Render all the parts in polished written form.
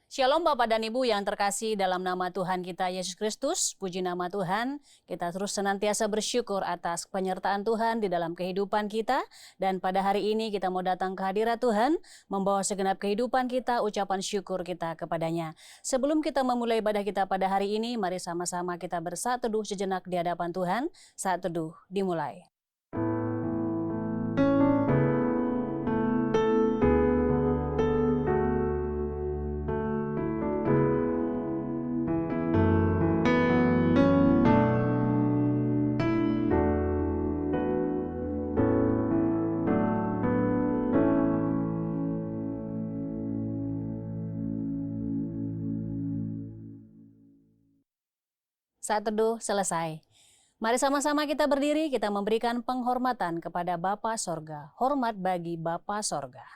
Shalom Bapak dan Ibu yang terkasih dalam nama Tuhan kita Yesus Kristus. Puji nama Tuhan, kita terus senantiasa bersyukur atas penyertaan Tuhan di dalam kehidupan kita. Dan pada hari ini kita mau datang ke hadirat Tuhan, membawa segenap kehidupan kita, ucapan syukur kita kepadanya. Sebelum kita memulai ibadah kita pada hari ini, mari sama-sama kita bersaat teduh sejenak di hadapan Tuhan. Saat teduh dimulai. Saat teduh selesai. Mari sama-sama kita berdiri, kita memberikan penghormatan kepada Bapa Sorga. Hormat bagi Bapa Sorga.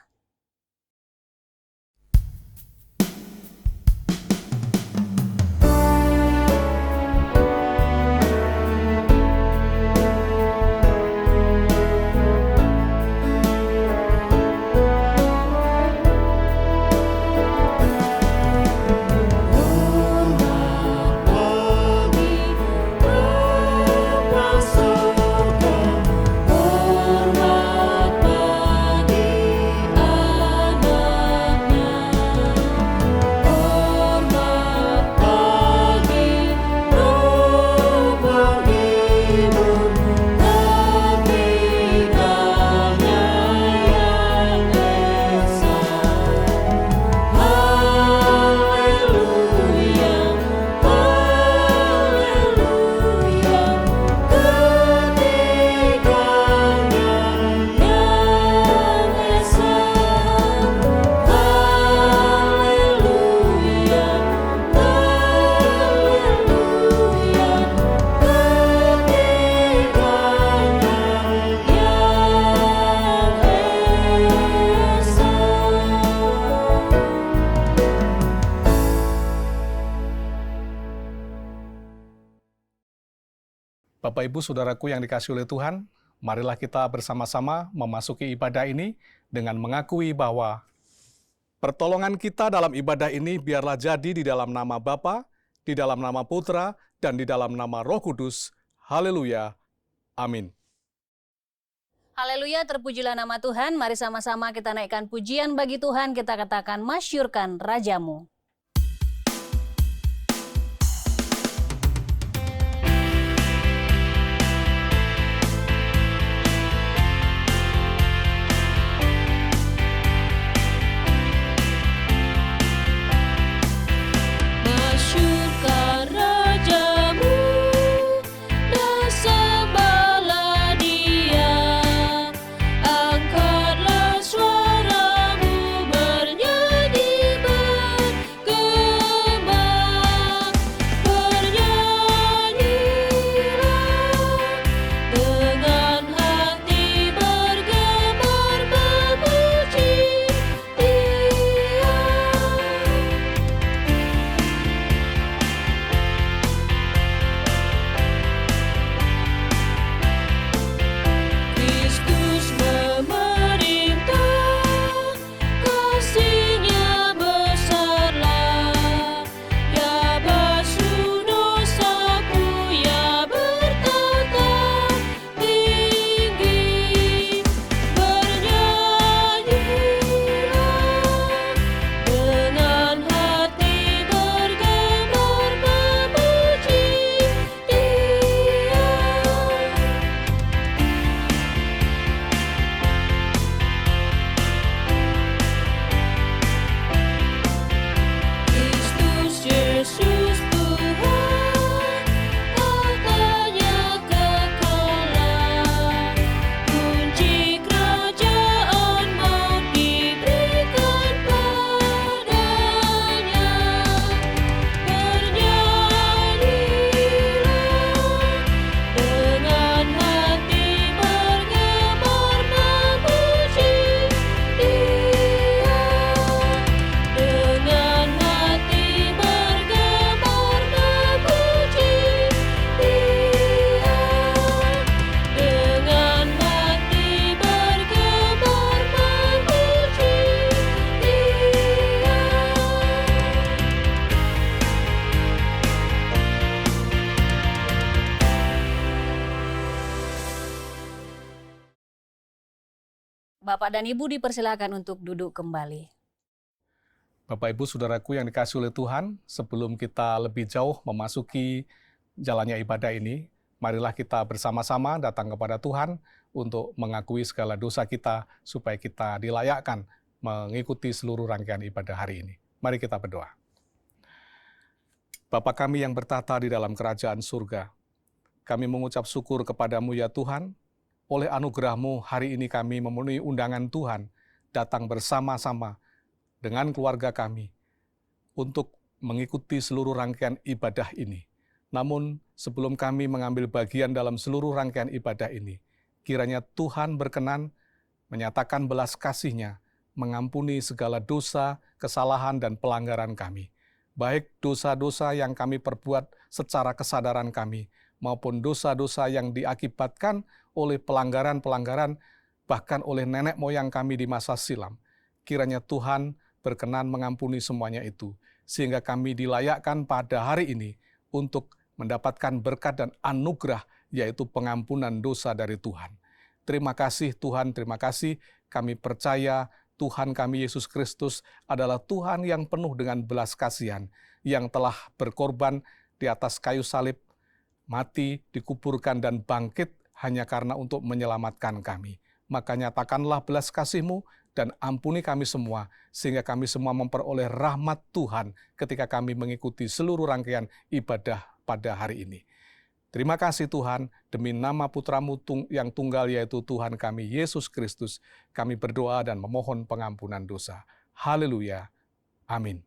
Bapak Ibu Saudaraku yang dikasihi oleh Tuhan, marilah kita bersama-sama memasuki ibadah ini dengan mengakui bahwa pertolongan kita dalam ibadah ini biarlah jadi di dalam nama Bapa, di dalam nama Putra, dan di dalam nama Roh Kudus. Haleluya. Amin. Haleluya, terpujilah nama Tuhan. Mari sama-sama kita naikkan pujian bagi Tuhan. Kita katakan, masyurkan Rajamu. Angkatlah suaramu bernyanyi Bapak dan Ibu dipersilakan untuk duduk kembali. Bapak Ibu Saudaraku yang dikasihi oleh Tuhan, sebelum kita lebih jauh memasuki jalannya ibadah ini, marilah kita bersama-sama datang kepada Tuhan untuk mengakui segala dosa kita supaya kita dilayakkan mengikuti seluruh rangkaian ibadah hari ini. Mari kita berdoa. Bapa kami yang bertata di dalam kerajaan surga, kami mengucap syukur kepadamu ya Tuhan. Oleh anugerah-Mu hari ini kami memenuhi undangan Tuhan datang bersama-sama dengan keluarga kami untuk mengikuti seluruh rangkaian ibadah ini. Namun sebelum kami mengambil bagian dalam seluruh rangkaian ibadah ini, kiranya Tuhan berkenan menyatakan belas kasih-Nya, mengampuni segala dosa, kesalahan, dan pelanggaran kami. Baik dosa-dosa yang kami perbuat secara kesadaran kami, maupun dosa-dosa yang diakibatkan oleh pelanggaran-pelanggaran, bahkan oleh nenek moyang kami di masa silam. Kiranya Tuhan berkenan mengampuni semuanya itu, sehingga kami dilayakkan pada hari ini untuk mendapatkan berkat dan anugerah, yaitu pengampunan dosa dari Tuhan. Terima kasih Tuhan, terima kasih. Kami percaya Tuhan kami Yesus Kristus adalah Tuhan yang penuh dengan belas kasihan, yang telah berkorban di atas kayu salib, mati, dikuburkan, dan bangkit hanya karena untuk menyelamatkan kami. Maka nyatakanlah belas kasih-Mu dan ampuni kami semua, sehingga kami semua memperoleh rahmat Tuhan ketika kami mengikuti seluruh rangkaian ibadah pada hari ini. Terima kasih Tuhan, demi nama Putra-Mu yang tunggal yaitu Tuhan kami Yesus Kristus, kami berdoa dan memohon pengampunan dosa. Haleluya. Amin.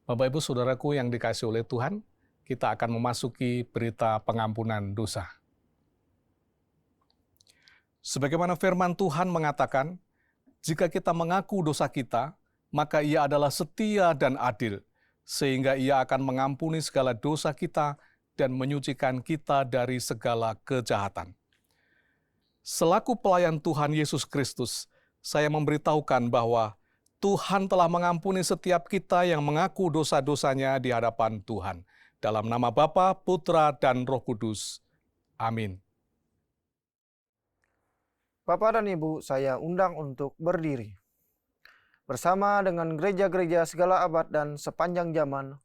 Bapak Ibu Saudaraku yang dikasihi oleh Tuhan, kita akan memasuki berita pengampunan dosa. Sebagaimana firman Tuhan mengatakan, jika kita mengaku dosa kita, maka Ia adalah setia dan adil, sehingga Ia akan mengampuni segala dosa kita dan menyucikan kita dari segala kejahatan. Selaku pelayan Tuhan Yesus Kristus, saya memberitahukan bahwa Tuhan telah mengampuni setiap kita yang mengaku dosa-dosanya di hadapan Tuhan. Dalam nama Bapa, Putra, dan Roh Kudus. Amin. Bapak dan Ibu, saya undang untuk berdiri. Bersama dengan gereja-gereja segala abad dan sepanjang zaman,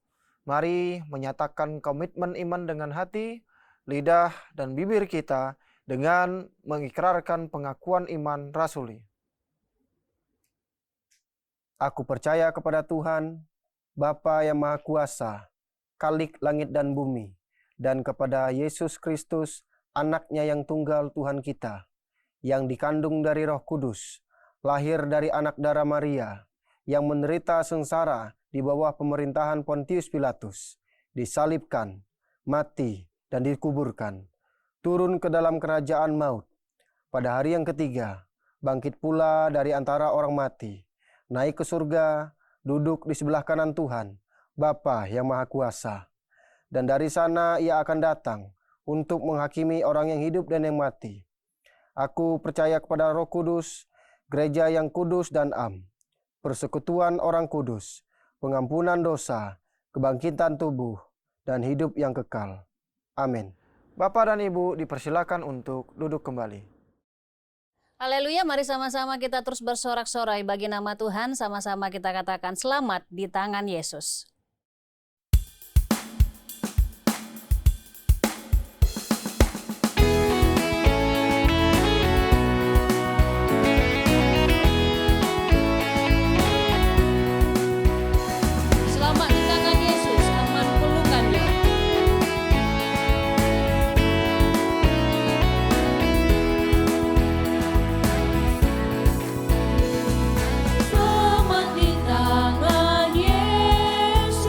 mari menyatakan komitmen iman dengan hati, lidah, dan bibir kita dengan mengikrarkan pengakuan iman rasuli. Aku percaya kepada Tuhan, Bapa yang Maha Kuasa, Khalik langit dan bumi, dan kepada Yesus Kristus, Anak-Nya yang tunggal Tuhan kita, yang dikandung dari Roh Kudus, lahir dari anak darah Maria, yang menderita sengsara di bawah pemerintahan Pontius Pilatus, disalibkan, mati, dan dikuburkan, turun ke dalam kerajaan maut. Pada hari yang ketiga, bangkit pula dari antara orang mati, naik ke surga, duduk di sebelah kanan Tuhan, Bapa yang Maha Kuasa. Dan dari sana Ia akan datang untuk menghakimi orang yang hidup dan yang mati. Aku percaya kepada Roh Kudus, gereja yang kudus dan am, persekutuan orang kudus, pengampunan dosa, kebangkitan tubuh, dan hidup yang kekal. Amin. Bapak dan Ibu dipersilakan untuk duduk kembali. Haleluya, mari sama-sama kita terus bersorak-sorai bagi nama Tuhan, sama-sama kita katakan selamat di tangan Yesus. Selamat di tangan Yesus.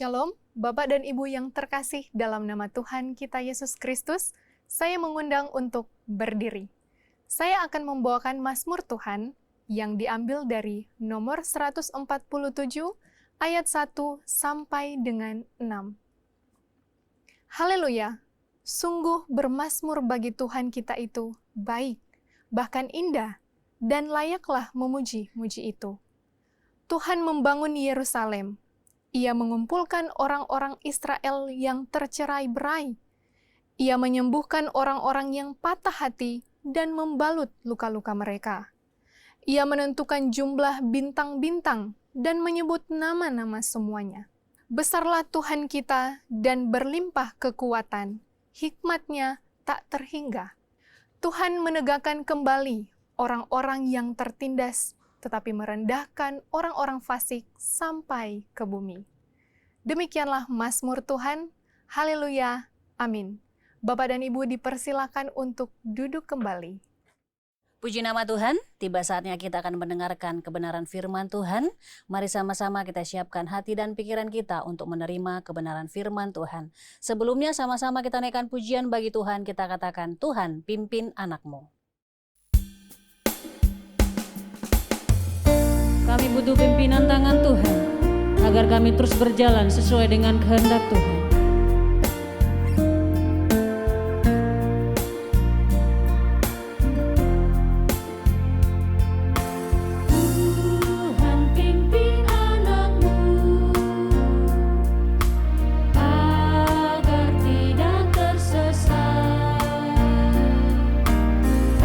Shalom, Bapak dan Ibu yang terkasih dalam nama Tuhan kita Yesus Kristus, saya mengundang untuk berdiri. Saya akan membawakan Mazmur Tuhan yang diambil dari nomor 147 ayat 1 sampai dengan 6. Haleluya, sungguh bermazmur bagi Tuhan kita itu baik, bahkan indah, dan layaklah memuji-muji itu. Tuhan membangun Yerusalem. Ia mengumpulkan orang-orang Israel yang tercerai-berai. Ia menyembuhkan orang-orang yang patah hati dan membalut luka-luka mereka. Ia menentukan jumlah bintang-bintang dan menyebut nama-nama semuanya. Besarlah Tuhan kita dan berlimpah kekuatan, hikmat-Nya tak terhingga. Tuhan menegakkan kembali orang-orang yang tertindas, tetapi merendahkan orang-orang fasik sampai ke bumi. Demikianlah Mazmur Tuhan. Haleluya. Amin. Bapak dan Ibu dipersilakan untuk duduk kembali. Puji nama Tuhan, tiba saatnya kita akan mendengarkan kebenaran firman Tuhan. Mari sama-sama kita siapkan hati dan pikiran kita untuk menerima kebenaran firman Tuhan. Sebelumnya sama-sama kita naikkan pujian bagi Tuhan, kita katakan, Tuhan pimpin anakmu. Kami butuh pimpinan tangan Tuhan, agar kami terus berjalan sesuai dengan kehendak Tuhan. Tuhan pimpin anakmu, agar tidak tersesat,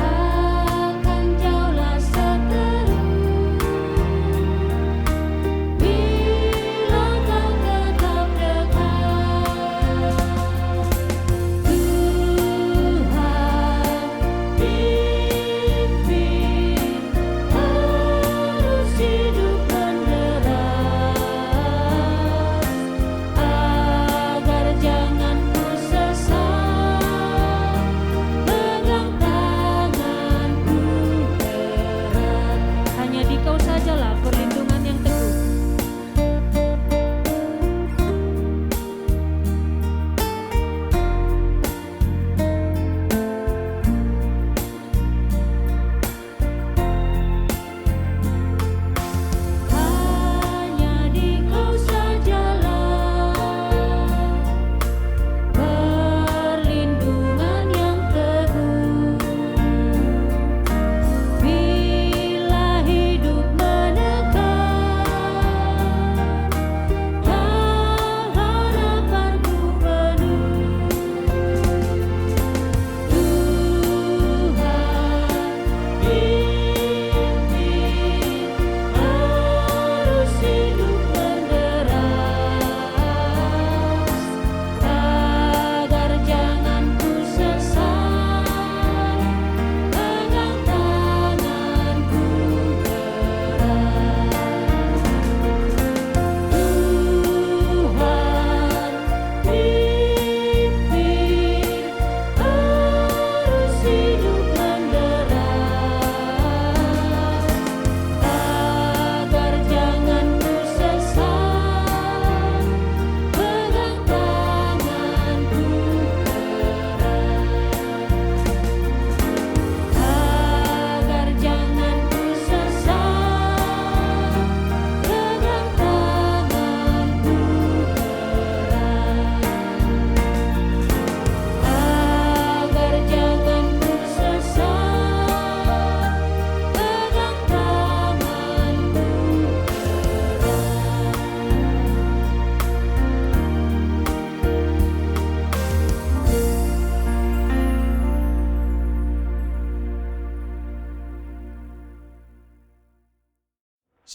akan jauhlah seteru. Bila kau tetap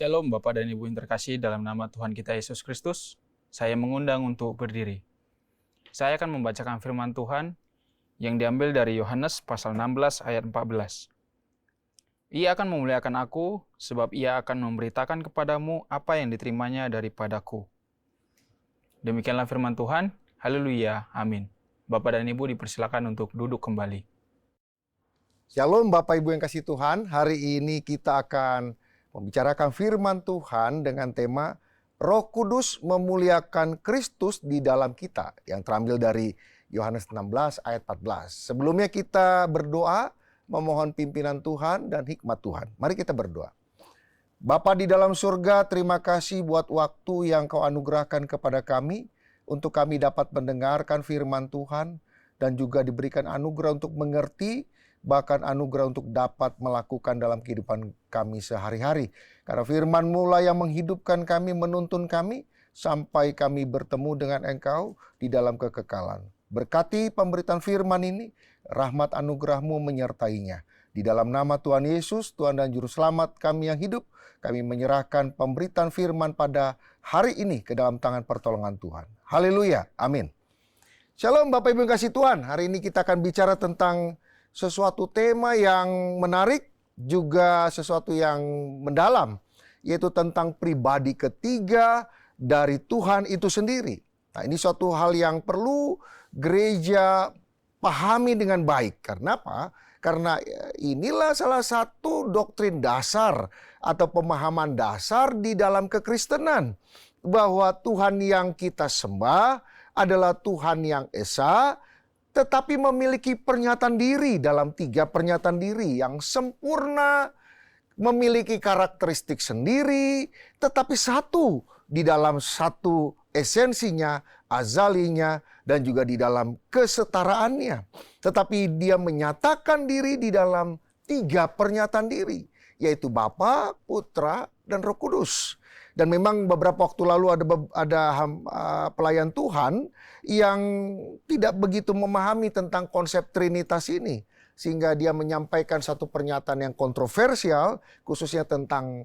Shalom Bapak dan Ibu yang terkasih dalam nama Tuhan kita Yesus Kristus. Saya mengundang untuk berdiri. Saya akan membacakan firman Tuhan yang diambil dari Yohanes pasal 16 ayat 14. Ia akan memuliakan aku sebab ia akan memberitakan kepadamu apa yang diterimanya daripadaku. Demikianlah firman Tuhan. Haleluya. Amin. Bapak dan Ibu dipersilakan untuk duduk kembali. Shalom Bapak Ibu yang kasih Tuhan, hari ini kita akan membicarakan firman Tuhan dengan tema Roh Kudus memuliakan Kristus di dalam kita, yang terambil dari Yohanes 16 ayat 14. Sebelumnya kita berdoa memohon pimpinan Tuhan dan hikmat Tuhan. Mari kita berdoa. Bapa di dalam surga, terima kasih buat waktu yang Kau anugerahkan kepada kami untuk kami dapat mendengarkan firman Tuhan dan juga diberikan anugerah untuk mengerti, bahkan anugerah untuk dapat melakukan dalam kehidupan kami sehari-hari. Karena firman-Mu lah yang menghidupkan kami, menuntun kami, sampai kami bertemu dengan Engkau di dalam kekekalan. Berkati pemberitaan firman ini, rahmat anugerah-Mu menyertainya. Di dalam nama Tuhan Yesus, Tuhan dan Juru Selamat kami yang hidup, kami menyerahkan pemberitaan firman pada hari ini ke dalam tangan pertolongan Tuhan. Haleluya, amin. Shalom Bapak Ibu yang kasih Tuhan, hari ini kita akan bicara tentang sesuatu tema yang menarik, juga sesuatu yang mendalam, yaitu tentang pribadi ketiga dari Tuhan itu sendiri. Nah, ini suatu hal yang perlu gereja pahami dengan baik. Karena apa? Karena inilah salah satu doktrin dasar atau pemahaman dasar di dalam kekristenan, bahwa Tuhan yang kita sembah adalah Tuhan yang esa, tetapi memiliki pernyataan diri dalam 3 pernyataan diri yang sempurna, memiliki karakteristik sendiri, tetapi satu di dalam satu esensinya, azalinya, dan juga di dalam kesetaraannya. Tetapi dia menyatakan diri di dalam 3 pernyataan diri, yaitu Bapa, Putra, dan Roh Kudus. Dan memang beberapa waktu lalu ada pelayan Tuhan yang tidak begitu memahami tentang konsep Trinitas ini. Sehingga dia menyampaikan satu pernyataan yang kontroversial, khususnya tentang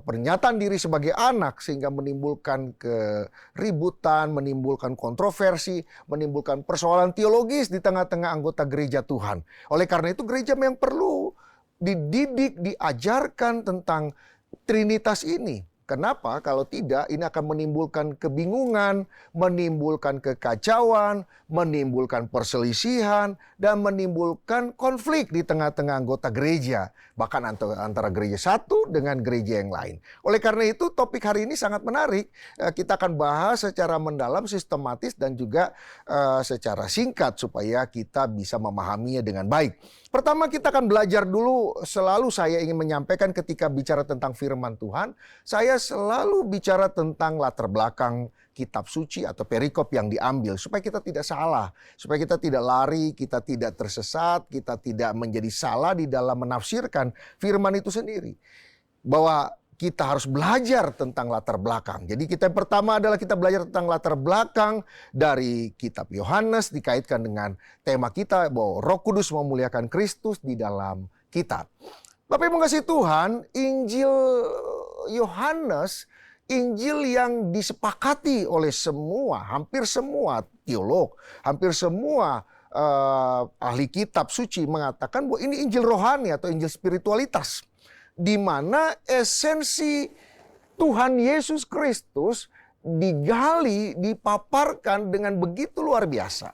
pernyataan diri sebagai anak, sehingga menimbulkan keributan, menimbulkan kontroversi, menimbulkan persoalan teologis di tengah-tengah anggota gereja Tuhan. Oleh karena itu gereja memang perlu dididik, diajarkan tentang Trinitas ini. Kenapa? Kalau tidak, ini akan menimbulkan kebingungan, menimbulkan kekacauan, menimbulkan perselisihan, dan menimbulkan konflik di tengah-tengah anggota gereja. Bahkan antara gereja satu dengan gereja yang lain. Oleh karena itu, topik hari ini sangat menarik. Kita akan bahas secara mendalam, sistematis, dan juga secara singkat supaya kita bisa memahaminya dengan baik. Pertama, kita akan belajar dulu. Selalu saya ingin menyampaikan ketika bicara tentang firman Tuhan, saya selalu bicara tentang latar belakang kitab suci atau perikop yang diambil, supaya kita tidak salah, supaya kita tidak lari, kita tidak tersesat, kita tidak menjadi salah di dalam menafsirkan firman itu sendiri. Bahwa kita harus belajar tentang latar belakang. Jadi kita yang pertama adalah kita belajar tentang latar belakang dari kitab Yohanes, dikaitkan dengan tema kita bahwa Roh Kudus memuliakan Kristus di dalam kitab. Bapak Ibu kasih Tuhan, Injil Yohanes, Injil yang disepakati oleh hampir semua teolog, hampir semua ahli kitab suci mengatakan bahwa ini Injil rohani atau Injil spiritualitas, di mana esensi Tuhan Yesus Kristus digali, dipaparkan dengan begitu luar biasa.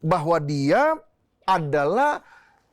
Bahwa dia adalah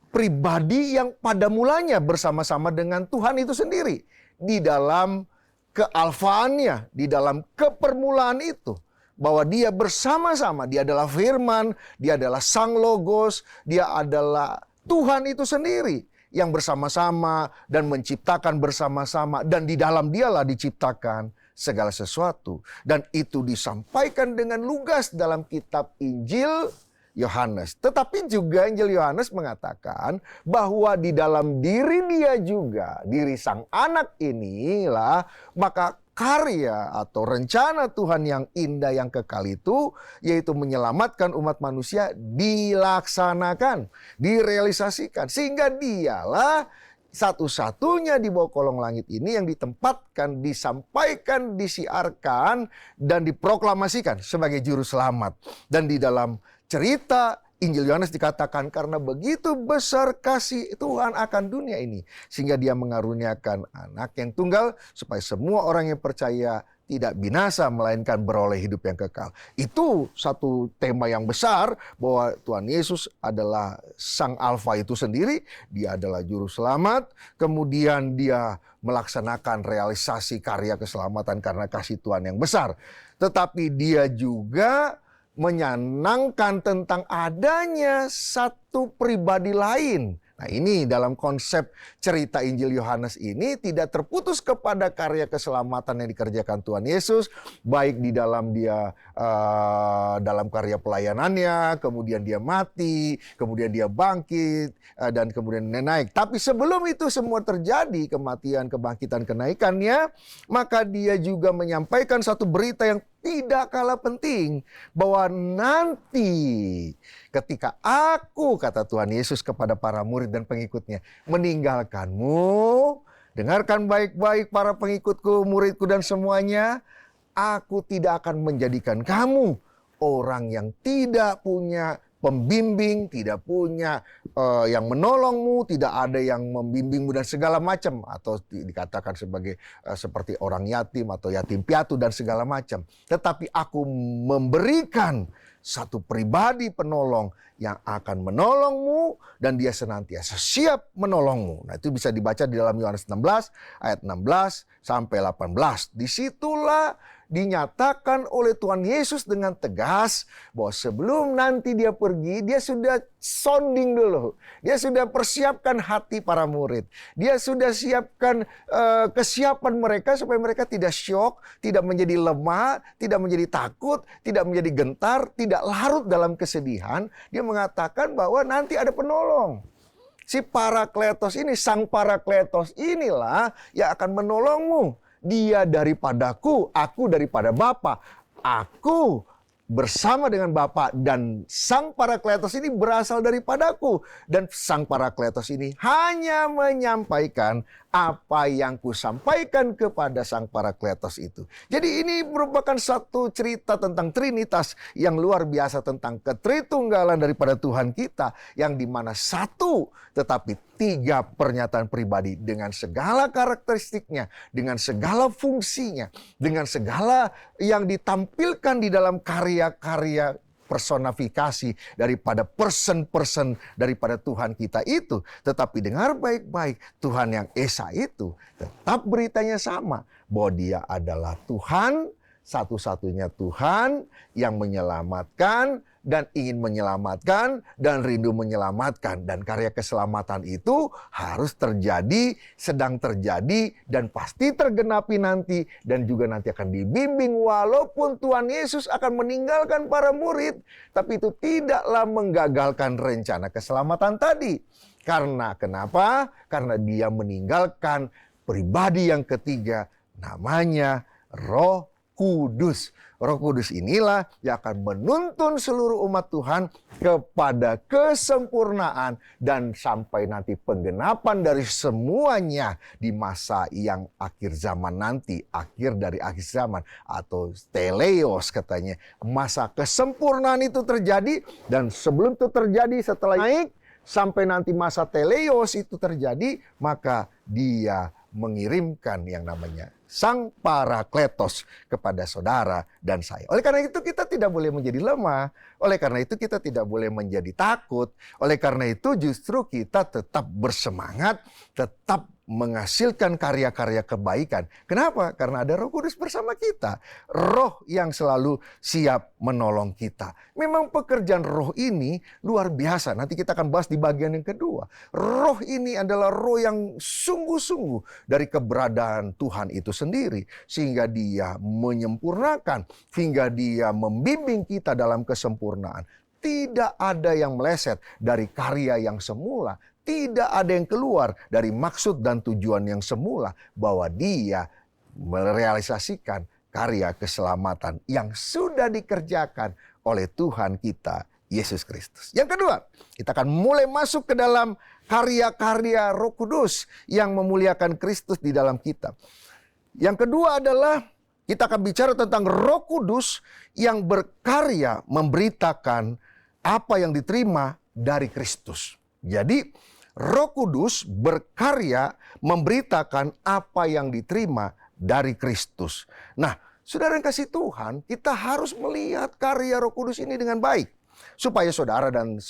pribadi yang pada mulanya bersama-sama dengan Tuhan itu sendiri. Di dalam kealfaannya, di dalam kepermulaan itu. Bahwa dia bersama-sama, dia adalah firman, dia adalah sang logos, dia adalah Tuhan itu sendiri. Yang bersama-sama dan menciptakan bersama-sama. Dan di dalam dialah diciptakan segala sesuatu. Dan itu disampaikan dengan lugas dalam kitab Injil Yohanes. Tetapi juga Injil Yohanes mengatakan bahwa di dalam diri dia juga, diri sang anak inilah, maka karya atau rencana Tuhan yang indah yang kekal itu, yaitu menyelamatkan umat manusia, dilaksanakan, direalisasikan. Sehingga dialah satu-satunya di bawah kolong langit ini yang ditempatkan, disampaikan, disiarkan, dan diproklamasikan sebagai juru selamat. Dan di dalam cerita Injil Yohanes dikatakan karena begitu besar kasih Tuhan akan dunia ini, sehingga dia mengaruniakan anak yang tunggal supaya semua orang yang percaya tidak binasa, melainkan beroleh hidup yang kekal. Itu satu tema yang besar, bahwa Tuhan Yesus adalah Sang Alfa itu sendiri, dia adalah Juru Selamat, kemudian dia melaksanakan realisasi karya keselamatan karena kasih Tuhan yang besar. Tetapi dia juga menyenangkan tentang adanya satu pribadi lain. Nah, ini dalam konsep cerita Injil Yohanes ini tidak terputus kepada karya keselamatan yang dikerjakan Tuhan Yesus, baik di dalam dia dalam karya pelayanannya, kemudian dia mati, kemudian dia bangkit, dan kemudian naik. Tapi sebelum itu semua terjadi, kematian, kebangkitan, kenaikannya, maka dia juga menyampaikan satu berita yang tidak kalah penting, bahwa nanti ketika aku, kata Tuhan Yesus kepada para murid dan pengikutnya, meninggalkanmu, dengarkan baik-baik para pengikutku, muridku dan semuanya, aku tidak akan menjadikan kamu orang yang tidak punya pembimbing, tidak punya yang menolongmu, tidak ada yang membimbingmu dan segala macam, atau dikatakan sebagai seperti orang yatim atau yatim piatu dan segala macam. Tetapi aku memberikan satu pribadi penolong yang akan menolongmu dan dia senantiasa siap menolongmu. Nah, itu bisa dibaca di dalam Yohanes 16 ayat 16 sampai 18. Disitulah dinyatakan oleh Tuhan Yesus dengan tegas bahwa sebelum nanti dia pergi, dia sudah sounding dulu. Dia sudah persiapkan hati para murid. Dia sudah siapkan kesiapan mereka supaya mereka tidak syok, tidak menjadi lemah, tidak menjadi takut, tidak menjadi gentar, tidak larut dalam kesedihan. Dia mengatakan bahwa nanti ada penolong. Si Parakletos ini, Sang Parakletos inilah yang akan menolongmu. Dia daripadaku, aku daripada Bapa. Aku bersama dengan Bapa, dan Sang Parakletos ini berasal daripadaku. Dan Sang Parakletos ini hanya menyampaikan apa yang kusampaikan kepada Sang Parakletos itu. Jadi ini merupakan satu cerita tentang Trinitas yang luar biasa, tentang ketritunggalan daripada Tuhan kita, yang dimana satu tetapi tiga pernyataan pribadi dengan segala karakteristiknya, dengan segala fungsinya, dengan segala yang ditampilkan di dalam karya-karya personifikasi daripada person daripada Tuhan kita itu. Tetapi dengar baik-baik, Tuhan yang Esa itu tetap beritanya sama, bahwa dia adalah Tuhan, satu-satunya Tuhan yang menyelamatkan dan ingin menyelamatkan dan rindu menyelamatkan. Dan karya keselamatan itu harus terjadi, sedang terjadi, dan pasti tergenapi nanti. Dan juga nanti akan dibimbing, walaupun Tuhan Yesus akan meninggalkan para murid. Tapi itu tidaklah menggagalkan rencana keselamatan tadi. Karena kenapa? Karena dia meninggalkan pribadi yang ketiga, namanya Roh Kudus. Roh Kudus inilah yang akan menuntun seluruh umat Tuhan kepada kesempurnaan dan sampai nanti penggenapan dari semuanya di masa yang akhir zaman nanti, akhir dari akhir zaman atau teleos katanya. Masa kesempurnaan itu terjadi, dan sebelum itu terjadi, setelah naik sampai nanti masa teleos itu terjadi, maka dia mengirimkan yang namanya Sang Parakletos kepada saudara dan saya. Oleh karena itu kita tidak boleh menjadi lemah. Oleh karena itu kita tidak boleh menjadi takut. Oleh karena itu justru kita tetap bersemangat, tetap menghasilkan karya-karya kebaikan. Kenapa? Karena ada Roh Kudus bersama kita. Roh yang selalu siap menolong kita. Memang pekerjaan roh ini luar biasa. Nanti kita akan bahas di bagian yang kedua. Roh ini adalah roh yang sungguh-sungguh dari keberadaan Tuhan itu sendiri. Sehingga dia menyempurnakan, hingga dia membimbing kita dalam kesempurnaan. Tidak ada yang meleset dari karya yang semula. Tidak ada yang keluar dari maksud dan tujuan yang semula, bahwa dia merealisasikan karya keselamatan yang sudah dikerjakan oleh Tuhan kita, Yesus Kristus. Yang kedua, kita akan mulai masuk ke dalam karya-karya Roh Kudus yang memuliakan Kristus di dalam kita. Yang kedua adalah kita akan bicara tentang Roh Kudus yang berkarya memberitakan apa yang diterima dari Kristus. Jadi Roh Kudus berkarya memberitakan apa yang diterima dari Kristus. Nah, Saudara yang kasih Tuhan, kita harus melihat karya Roh Kudus ini dengan baik. Supaya saudara dan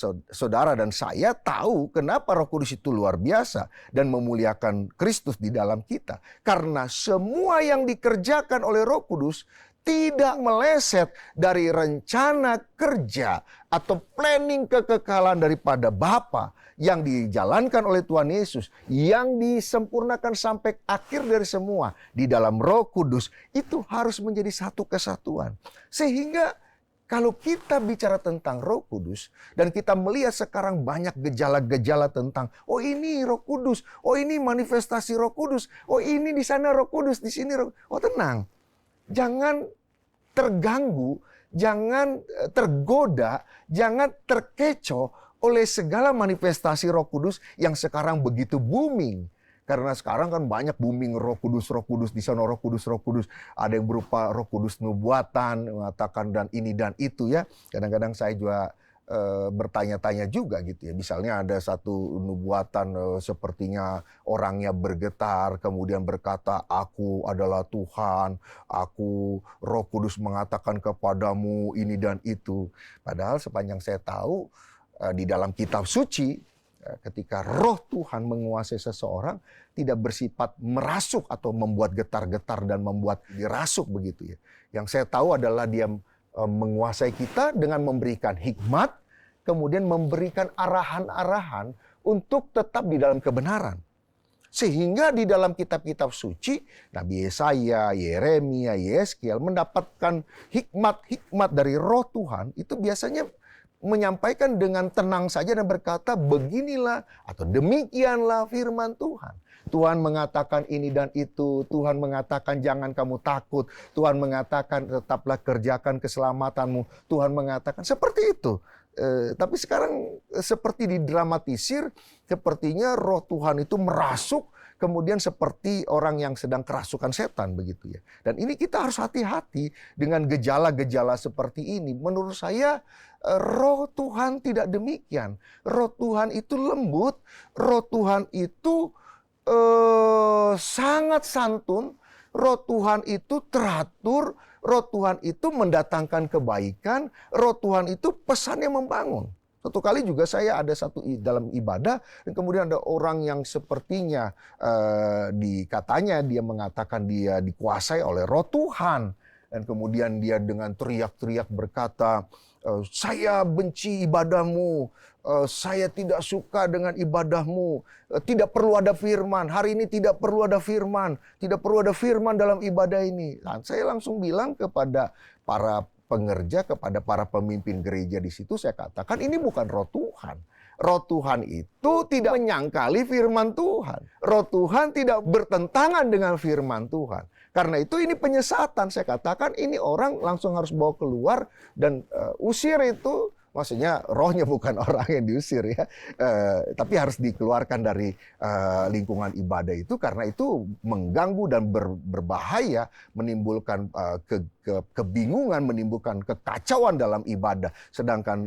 saya tahu kenapa Roh Kudus itu luar biasa dan memuliakan Kristus di dalam kita. Karena semua yang dikerjakan oleh Roh Kudus tidak meleset dari rencana kerja atau planning kekekalan daripada Bapa yang dijalankan oleh Tuhan Yesus, yang disempurnakan sampai akhir dari semua di dalam Roh Kudus, itu harus menjadi satu kesatuan. Sehingga kalau kita bicara tentang Roh Kudus dan kita melihat sekarang banyak gejala-gejala tentang oh ini Roh Kudus, oh ini manifestasi Roh Kudus, oh ini di sana Roh Kudus, di sini Roh. Oh tenang. Jangan terganggu, jangan tergoda, jangan terkecoh oleh segala manifestasi Roh Kudus yang sekarang begitu booming. Karena sekarang kan banyak booming Roh Kudus di sana Roh Kudus. Ada yang berupa Roh Kudus nubuatan, mengatakan dan ini dan itu ya. Kadang-kadang saya juga bertanya-tanya juga gitu ya. Misalnya ada satu nubuatan sepertinya orangnya bergetar, kemudian berkata, aku adalah Tuhan, aku Roh Kudus mengatakan kepadamu ini dan itu. Padahal sepanjang saya tahu di dalam kitab suci, ketika Roh Tuhan menguasai seseorang, tidak bersifat merasuk atau membuat getar-getar dan membuat dirasuk begitu ya. Yang saya tahu adalah dia menguasai kita dengan memberikan hikmat, kemudian memberikan arahan-arahan untuk tetap di dalam kebenaran. Sehingga di dalam kitab-kitab suci, Nabi Yesaya, Yeremia, Yeskiel mendapatkan hikmat-hikmat dari Roh Tuhan, itu biasanya menyampaikan dengan tenang saja dan berkata beginilah atau demikianlah firman Tuhan. Tuhan mengatakan ini dan itu, Tuhan mengatakan jangan kamu takut, Tuhan mengatakan tetaplah kerjakan keselamatanmu, Tuhan mengatakan seperti itu. Tapi sekarang seperti didramatisir, sepertinya Roh Tuhan itu merasuk, kemudian seperti orang yang sedang kerasukan setan begitu ya. Dan ini kita harus hati-hati dengan gejala-gejala seperti ini. Menurut saya Roh Tuhan tidak demikian. Roh Tuhan itu lembut, Roh Tuhan itu sangat santun, Roh Tuhan itu teratur, Roh Tuhan itu mendatangkan kebaikan, Roh Tuhan itu pesannya membangun. Satu kali juga saya ada dalam ibadah dan kemudian ada orang yang sepertinya katanya dia mengatakan dia dikuasai oleh Roh Tuhan. Dan kemudian dia dengan teriak-teriak berkata, saya benci ibadahmu, saya tidak suka dengan ibadahmu, tidak perlu ada firman, hari ini tidak perlu ada firman, tidak perlu ada firman dalam ibadah ini. Dan saya langsung bilang kepada para pengerja, kepada para pemimpin gereja di situ, saya katakan ini bukan Roh Tuhan. Roh Tuhan itu tidak menyangkali firman Tuhan. Roh Tuhan tidak bertentangan dengan firman Tuhan. Karena itu ini penyesatan. Saya katakan ini orang langsung harus bawa keluar dan usir itu. Maksudnya rohnya bukan orang yang diusir ya. Tapi harus dikeluarkan dari lingkungan ibadah itu. Karena itu mengganggu dan berbahaya. Menimbulkan kebingungan, menimbulkan kekacauan dalam ibadah. Sedangkan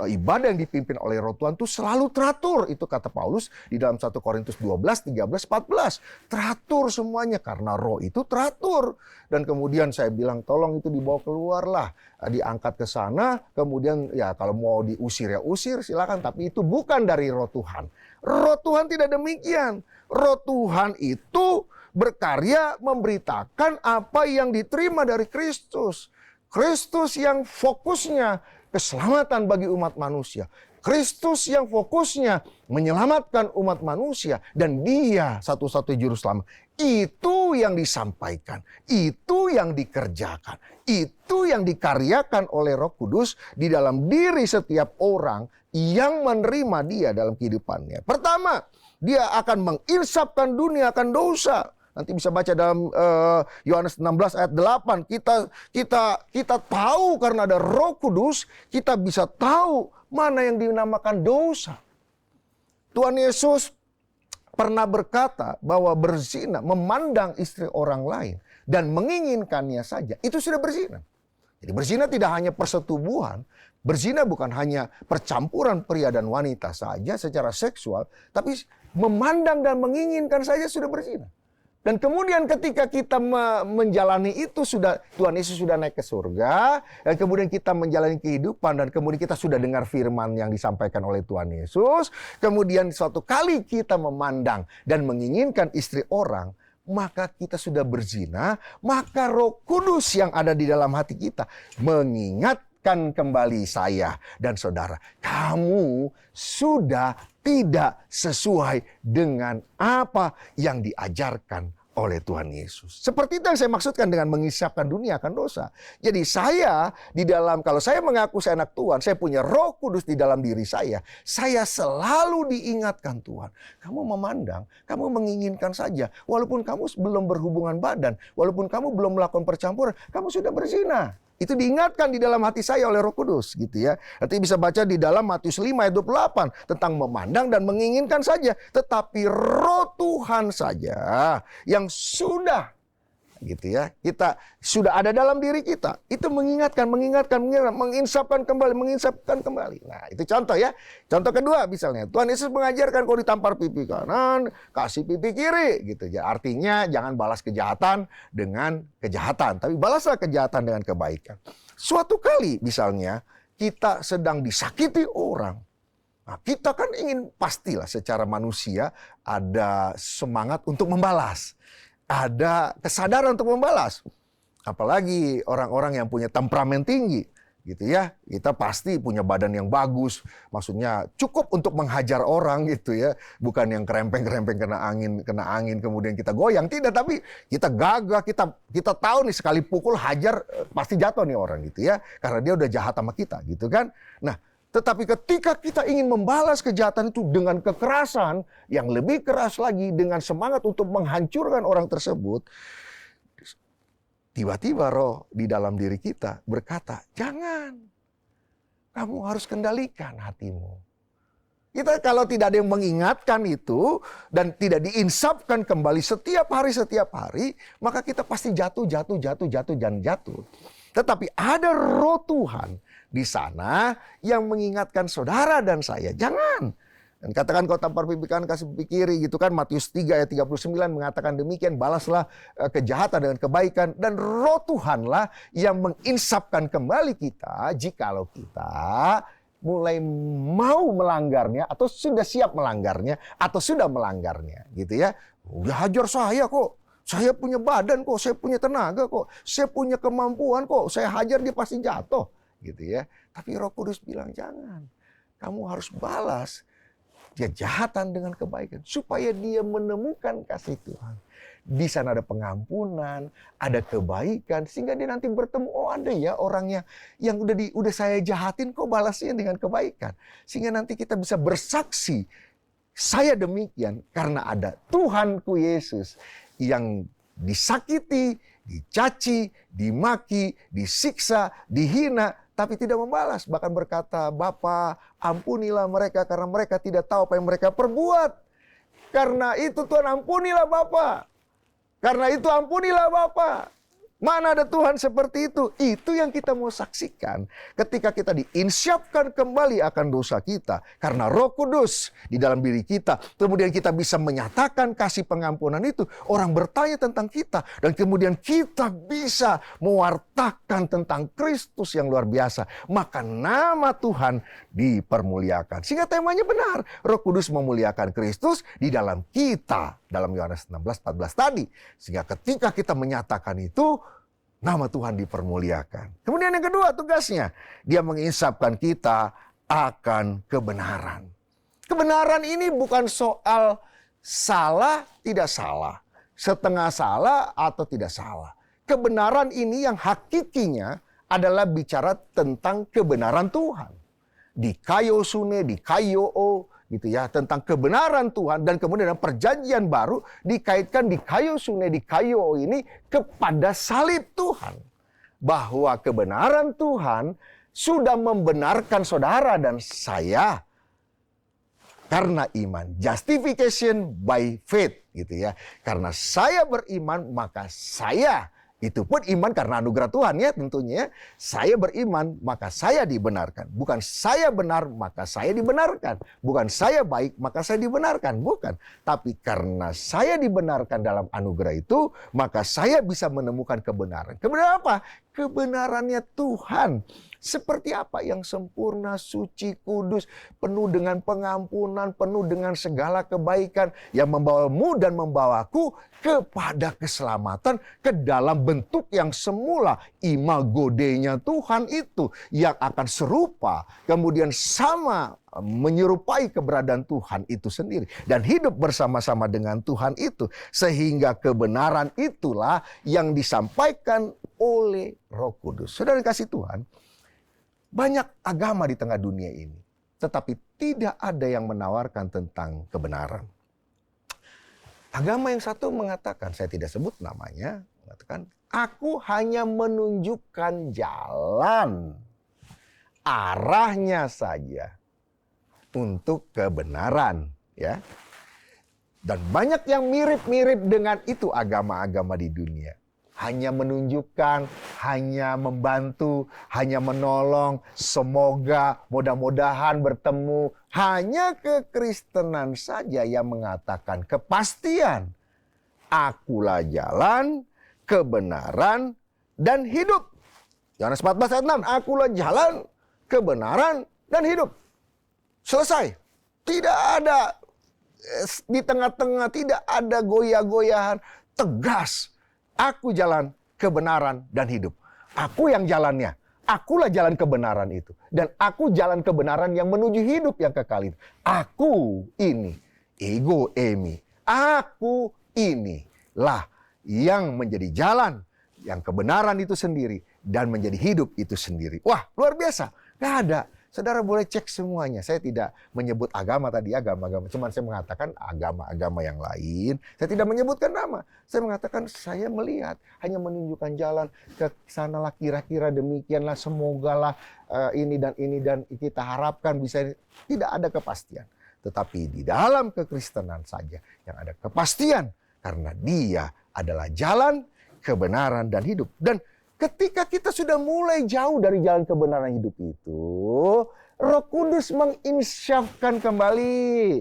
ibadah yang dipimpin oleh Roh Tuhan itu selalu teratur. Itu kata Paulus di dalam 1 Korintus 12, 13, 14. Teratur semuanya karena roh itu teratur. Dan kemudian saya bilang tolong itu dibawa keluar lah. Diangkat ke sana. Kemudian ya kalau mau diusir ya usir silakan. Tapi itu bukan dari Roh Tuhan. Roh Tuhan tidak demikian. Roh Tuhan itu berkarya memberitakan apa yang diterima dari Kristus. Kristus yang fokusnya keselamatan bagi umat manusia. Kristus yang fokusnya menyelamatkan umat manusia. Dan dia satu-satunya juru selamat. Itu yang disampaikan. Itu yang dikerjakan. Itu yang dikaryakan oleh Roh Kudus di dalam diri setiap orang yang menerima dia dalam kehidupannya. Pertama, dia akan menginsapkan dunia akan dosa. Nanti bisa baca dalam Yohanes 16 ayat 8. Kita tahu karena ada Roh Kudus, kita bisa tahu mana yang dinamakan dosa. Tuhan Yesus pernah berkata bahwa berzina, memandang istri orang lain dan menginginkannya saja, itu sudah berzina. Jadi berzina tidak hanya persetubuhan, berzina bukan hanya percampuran pria dan wanita saja secara seksual, tapi memandang dan menginginkan saja sudah berzina. Dan kemudian ketika kita menjalani itu, Tuhan Yesus sudah naik ke surga, dan kemudian kita menjalani kehidupan, dan kemudian kita sudah dengar firman yang disampaikan oleh Tuhan Yesus, kemudian suatu kali kita memandang dan menginginkan istri orang, maka kita sudah berzina, maka Roh Kudus yang ada di dalam hati kita mengingatkan kembali saya dan saudara, kamu sudah tidak sesuai dengan apa yang diajarkan oleh Tuhan Yesus. Seperti itu yang saya maksudkan dengan mengisapkan dunia akan dosa. Jadi saya kalau saya mengaku saya anak Tuhan, saya punya Roh Kudus di dalam diri saya selalu diingatkan Tuhan. Kamu memandang, kamu menginginkan saja. Walaupun kamu belum berhubungan badan, walaupun kamu belum melakukan percampuran, kamu sudah berzina. Itu diingatkan di dalam hati saya oleh Roh Kudus, gitu ya. Nanti bisa baca di dalam Matius 5 ayat 28 tentang memandang dan menginginkan saja, tetapi Roh Tuhan saja yang sudah, gitu ya, kita sudah ada dalam diri kita, itu mengingatkan, menginsapkan kembali. Nah, itu contoh ya. Contoh kedua misalnya, Tuhan Yesus mengajarkan kalau ditampar pipi kanan, kasih pipi kiri, gitu ya. Artinya jangan balas kejahatan dengan kejahatan, tapi balaslah kejahatan dengan kebaikan. Suatu kali misalnya kita sedang disakiti orang, nah, kita kan ingin pastilah secara manusia ada semangat untuk membalas. Ada kesadaran untuk membalas. Apalagi orang-orang yang punya temperamen tinggi, gitu ya. Kita pasti punya badan yang bagus, maksudnya cukup untuk menghajar orang, gitu ya. Bukan yang kerempeng-kerempeng kena angin kemudian kita goyang, tidak, tapi kita gagah, kita tahu nih sekali pukul hajar pasti jatuh nih orang, gitu ya. Karena dia udah jahat sama kita, gitu kan. Nah, tetapi ketika kita ingin membalas kejahatan itu dengan kekerasan yang lebih keras lagi, dengan semangat untuk menghancurkan orang tersebut, tiba-tiba roh di dalam diri kita berkata, jangan, kamu harus kendalikan hatimu. Kita kalau tidak ada yang mengingatkan itu dan tidak diinsapkan kembali setiap hari, maka kita pasti jatuh. Tetapi ada Roh Tuhan di sana yang mengingatkan saudara dan saya, jangan. Dan katakan kau tampar pipi kanan kasih pipi kiri, gitu kan. Matius 3 ayat 39 mengatakan demikian, balaslah kejahatan dengan kebaikan, dan Roh Tuhanlah yang menginsapkan kembali kita jikalau kita mulai mau melanggarnya atau sudah siap melanggarnya atau sudah melanggarnya, gitu ya. Udah hajar saya kok. Saya punya badan kok, saya punya tenaga kok, saya punya kemampuan kok, saya hajar dia pasti jatuh, gitu ya. Tapi Roh Kudus bilang jangan, kamu harus balas kejahatan dengan kebaikan supaya dia menemukan kasih Tuhan. Di sana ada pengampunan, ada kebaikan, sehingga dia nanti bertemu, oh ada ya orangnya yang udah saya jahatin kok balasnya dengan kebaikan, sehingga nanti kita bisa bersaksi. Saya demikian karena ada Tuhanku Yesus yang disakiti, dicaci, dimaki, disiksa, dihina, tapi tidak membalas. Bahkan berkata, Bapa, ampunilah mereka karena mereka tidak tahu apa yang mereka perbuat. Karena itu Tuhan ampunilah Bapa. Karena itu ampunilah Bapa. Mana ada Tuhan seperti itu? Itu yang kita mau saksikan ketika kita diinsyapkan kembali akan dosa kita. Karena Roh Kudus di dalam diri kita. Kemudian kita bisa menyatakan kasih pengampunan itu. Orang bertanya tentang kita. Dan kemudian kita bisa mewartakan tentang Kristus yang luar biasa. Maka nama Tuhan dipermuliakan. Sehingga temanya benar. Roh Kudus memuliakan Kristus di dalam kita. Dalam Yohanes 16:14 tadi. Sehingga ketika kita menyatakan itu, nama Tuhan dipermuliakan. Kemudian yang kedua tugasnya, dia menginsapkan kita akan kebenaran. Kebenaran ini bukan soal salah, tidak salah. Setengah salah atau tidak salah. Kebenaran ini yang hakikinya adalah bicara tentang kebenaran Tuhan. Dikaiosune, dikaio, gitu ya, tentang kebenaran Tuhan. Dan kemudian dalam perjanjian baru dikaitkan dikaiosune, dikaio ini kepada salib Tuhan. Bahwa kebenaran Tuhan sudah membenarkan saudara dan saya karena iman. Justification by faith, gitu ya. Karena saya beriman, maka saya Itu pun iman karena anugerah Tuhan ya tentunya. Saya beriman maka saya dibenarkan. Bukan saya benar maka saya dibenarkan. Bukan saya baik maka saya dibenarkan. Bukan. Tapi karena saya dibenarkan dalam anugerah itu, maka saya bisa menemukan kebenaran. Kebenaran apa? Kebenarannya Tuhan. Seperti apa? Yang sempurna, suci, kudus, penuh dengan pengampunan, penuh dengan segala kebaikan, yang membawamu dan membawaku kepada keselamatan, ke dalam bentuk yang semula imago Dei-nya Tuhan itu, yang akan serupa, kemudian sama, menyerupai keberadaan Tuhan itu sendiri, dan hidup bersama-sama dengan Tuhan itu, sehingga kebenaran itulah yang disampaikan oleh Roh Kudus. Saudara kasih Tuhan, banyak agama di tengah dunia ini, tetapi tidak ada yang menawarkan tentang kebenaran. Agama yang satu mengatakan, saya tidak sebut namanya, mengatakan, aku hanya menunjukkan jalan, arahnya saja untuk kebenaran, ya. Dan banyak yang mirip-mirip dengan itu agama-agama di dunia. Hanya menunjukkan, hanya membantu, hanya menolong, semoga, mudah-mudahan bertemu. Hanya kekristenan saja yang mengatakan kepastian. Akulah jalan, kebenaran, dan hidup. Yohanes 14 ayat 6, akulah jalan, kebenaran, dan hidup. Selesai. Tidak ada di tengah-tengah, tidak ada goyah-goyahan, tegas. Aku jalan, kebenaran, dan hidup. Aku yang jalannya. Akulah jalan kebenaran itu. Dan aku jalan kebenaran yang menuju hidup yang kekal itu. Aku ini. Ego emi. Aku inilah yang menjadi jalan. Yang kebenaran itu sendiri. Dan menjadi hidup itu sendiri. Wah, luar biasa. Gak ada. Saudara boleh cek semuanya. Saya tidak menyebut agama tadi, agama-agama. Cuman saya mengatakan agama-agama yang lain. Saya tidak menyebutkan nama. Saya mengatakan saya melihat, hanya menunjukkan jalan ke sanalah, kira-kira demikianlah, semogalah ini dan kita harapkan bisa. Tidak ada kepastian. Tetapi di dalam kekristenan saja yang ada kepastian. Karena Dia adalah jalan, kebenaran, dan hidup. Dan ketika kita sudah mulai jauh dari jalan kebenaran hidup itu, Roh Kudus menginsyafkan kembali.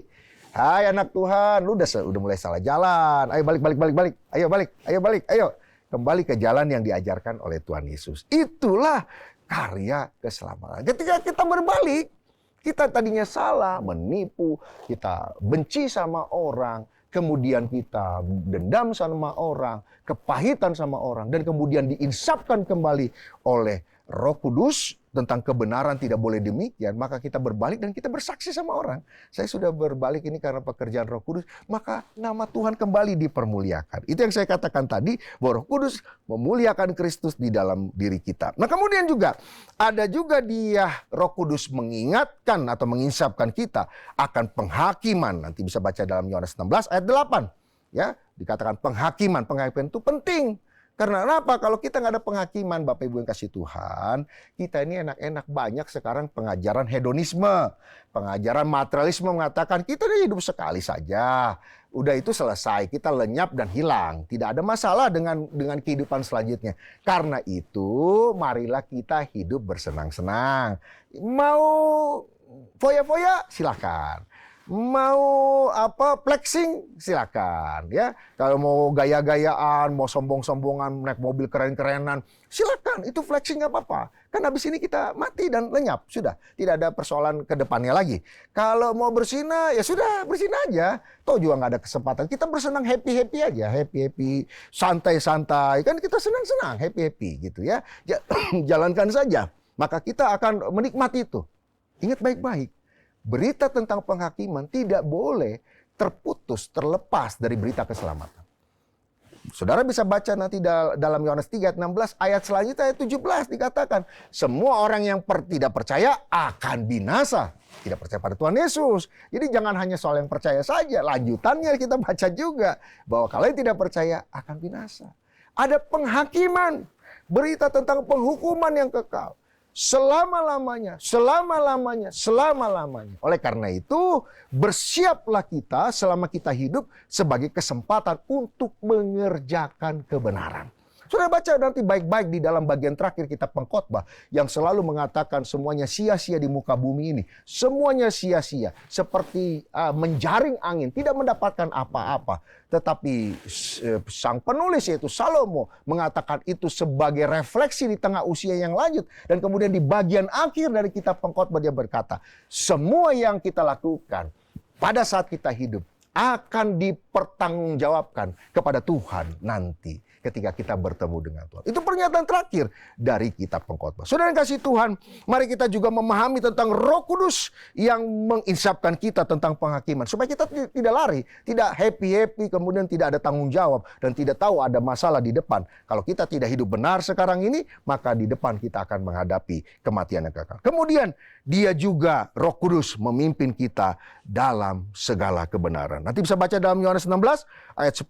Hai anak Tuhan, lu udah mulai salah jalan. Ayo balik. Ayo. Kembali ke jalan yang diajarkan oleh Tuhan Yesus. Itulah karya keselamatan. Ketika kita berbalik, kita tadinya salah, menipu, kita benci sama orang, kemudian kita dendam sama orang, kepahitan sama orang, dan kemudian diinsapkan kembali oleh Roh Kudus tentang kebenaran tidak boleh demikian, maka kita berbalik dan kita bersaksi sama orang. Saya sudah berbalik ini karena pekerjaan Roh Kudus, maka nama Tuhan kembali dipermuliakan. Itu yang saya katakan tadi, bahwa Roh Kudus memuliakan Kristus di dalam diri kita. Nah kemudian juga, ada juga Dia, Roh Kudus mengingatkan atau menginsapkan kita akan penghakiman. Nanti bisa baca dalam Yohanes 16 ayat 8. Ya, dikatakan penghakiman itu penting. Karena apa? Kalau kita nggak ada penghakiman, Bapak Ibu yang kasih Tuhan, kita ini enak-enak banyak sekarang pengajaran hedonisme, pengajaran materialisme mengatakan kita ini hidup sekali saja, udah itu selesai, kita lenyap dan hilang, tidak ada masalah dengan kehidupan selanjutnya. Karena itu, marilah kita hidup bersenang-senang. Mau foya-foya, silakan. Mau flexing silakan ya. Kalau mau gaya-gayaan, mau sombong-sombongan, naik mobil keren-kerenan, silakan. Itu flexing nggak apa-apa. Kan habis ini kita mati dan lenyap, sudah. Tidak ada persoalan ke depannya lagi. Kalau mau bersinah, ya sudah bersinah aja. Toh juga nggak ada kesempatan. Kita bersenang happy-happy aja, happy-happy, santai-santai. Kan kita senang-senang, happy-happy gitu ya. Jalankan saja. Maka kita akan menikmati itu. Ingat baik-baik. Berita tentang penghakiman tidak boleh terputus, terlepas dari berita keselamatan. Saudara bisa baca nanti dalam Yohanes 3 ayat 16, ayat selanjutnya ayat 17 dikatakan, semua orang yang tidak percaya akan binasa. Tidak percaya pada Tuhan Yesus. Jadi jangan hanya soal yang percaya saja, lanjutannya kita baca juga bahwa kalau yang tidak percaya akan binasa. Ada penghakiman, berita tentang penghukuman yang kekal. Selama-lamanya. Oleh karena itu, bersiaplah kita selama kita hidup sebagai kesempatan untuk mengerjakan kebenaran. Sudah baca nanti baik-baik di dalam bagian terakhir kitab Pengkhotbah yang selalu mengatakan semuanya sia-sia di muka bumi ini. Semuanya sia-sia, seperti menjaring angin, tidak mendapatkan apa-apa. Tetapi sang penulis yaitu Salomo mengatakan itu sebagai refleksi di tengah usia yang lanjut. Dan kemudian di bagian akhir dari kitab Pengkhotbah dia berkata, semua yang kita lakukan pada saat kita hidup akan dipertanggungjawabkan kepada Tuhan nanti ketika kita bertemu dengan Tuhan. Itu pernyataan terakhir dari kitab Pengkhotbah. Saudara yang kasih Tuhan, mari kita juga memahami tentang Roh Kudus yang menginsapkan kita tentang penghakiman. Supaya kita tidak lari, tidak happy-happy, kemudian tidak ada tanggung jawab, dan tidak tahu ada masalah di depan. Kalau kita tidak hidup benar sekarang ini, maka di depan kita akan menghadapi kematian yang kekal. Kemudian, dia juga Roh Kudus memimpin kita dalam segala kebenaran. Nanti bisa baca dalam Yohanes 16, ayat 10,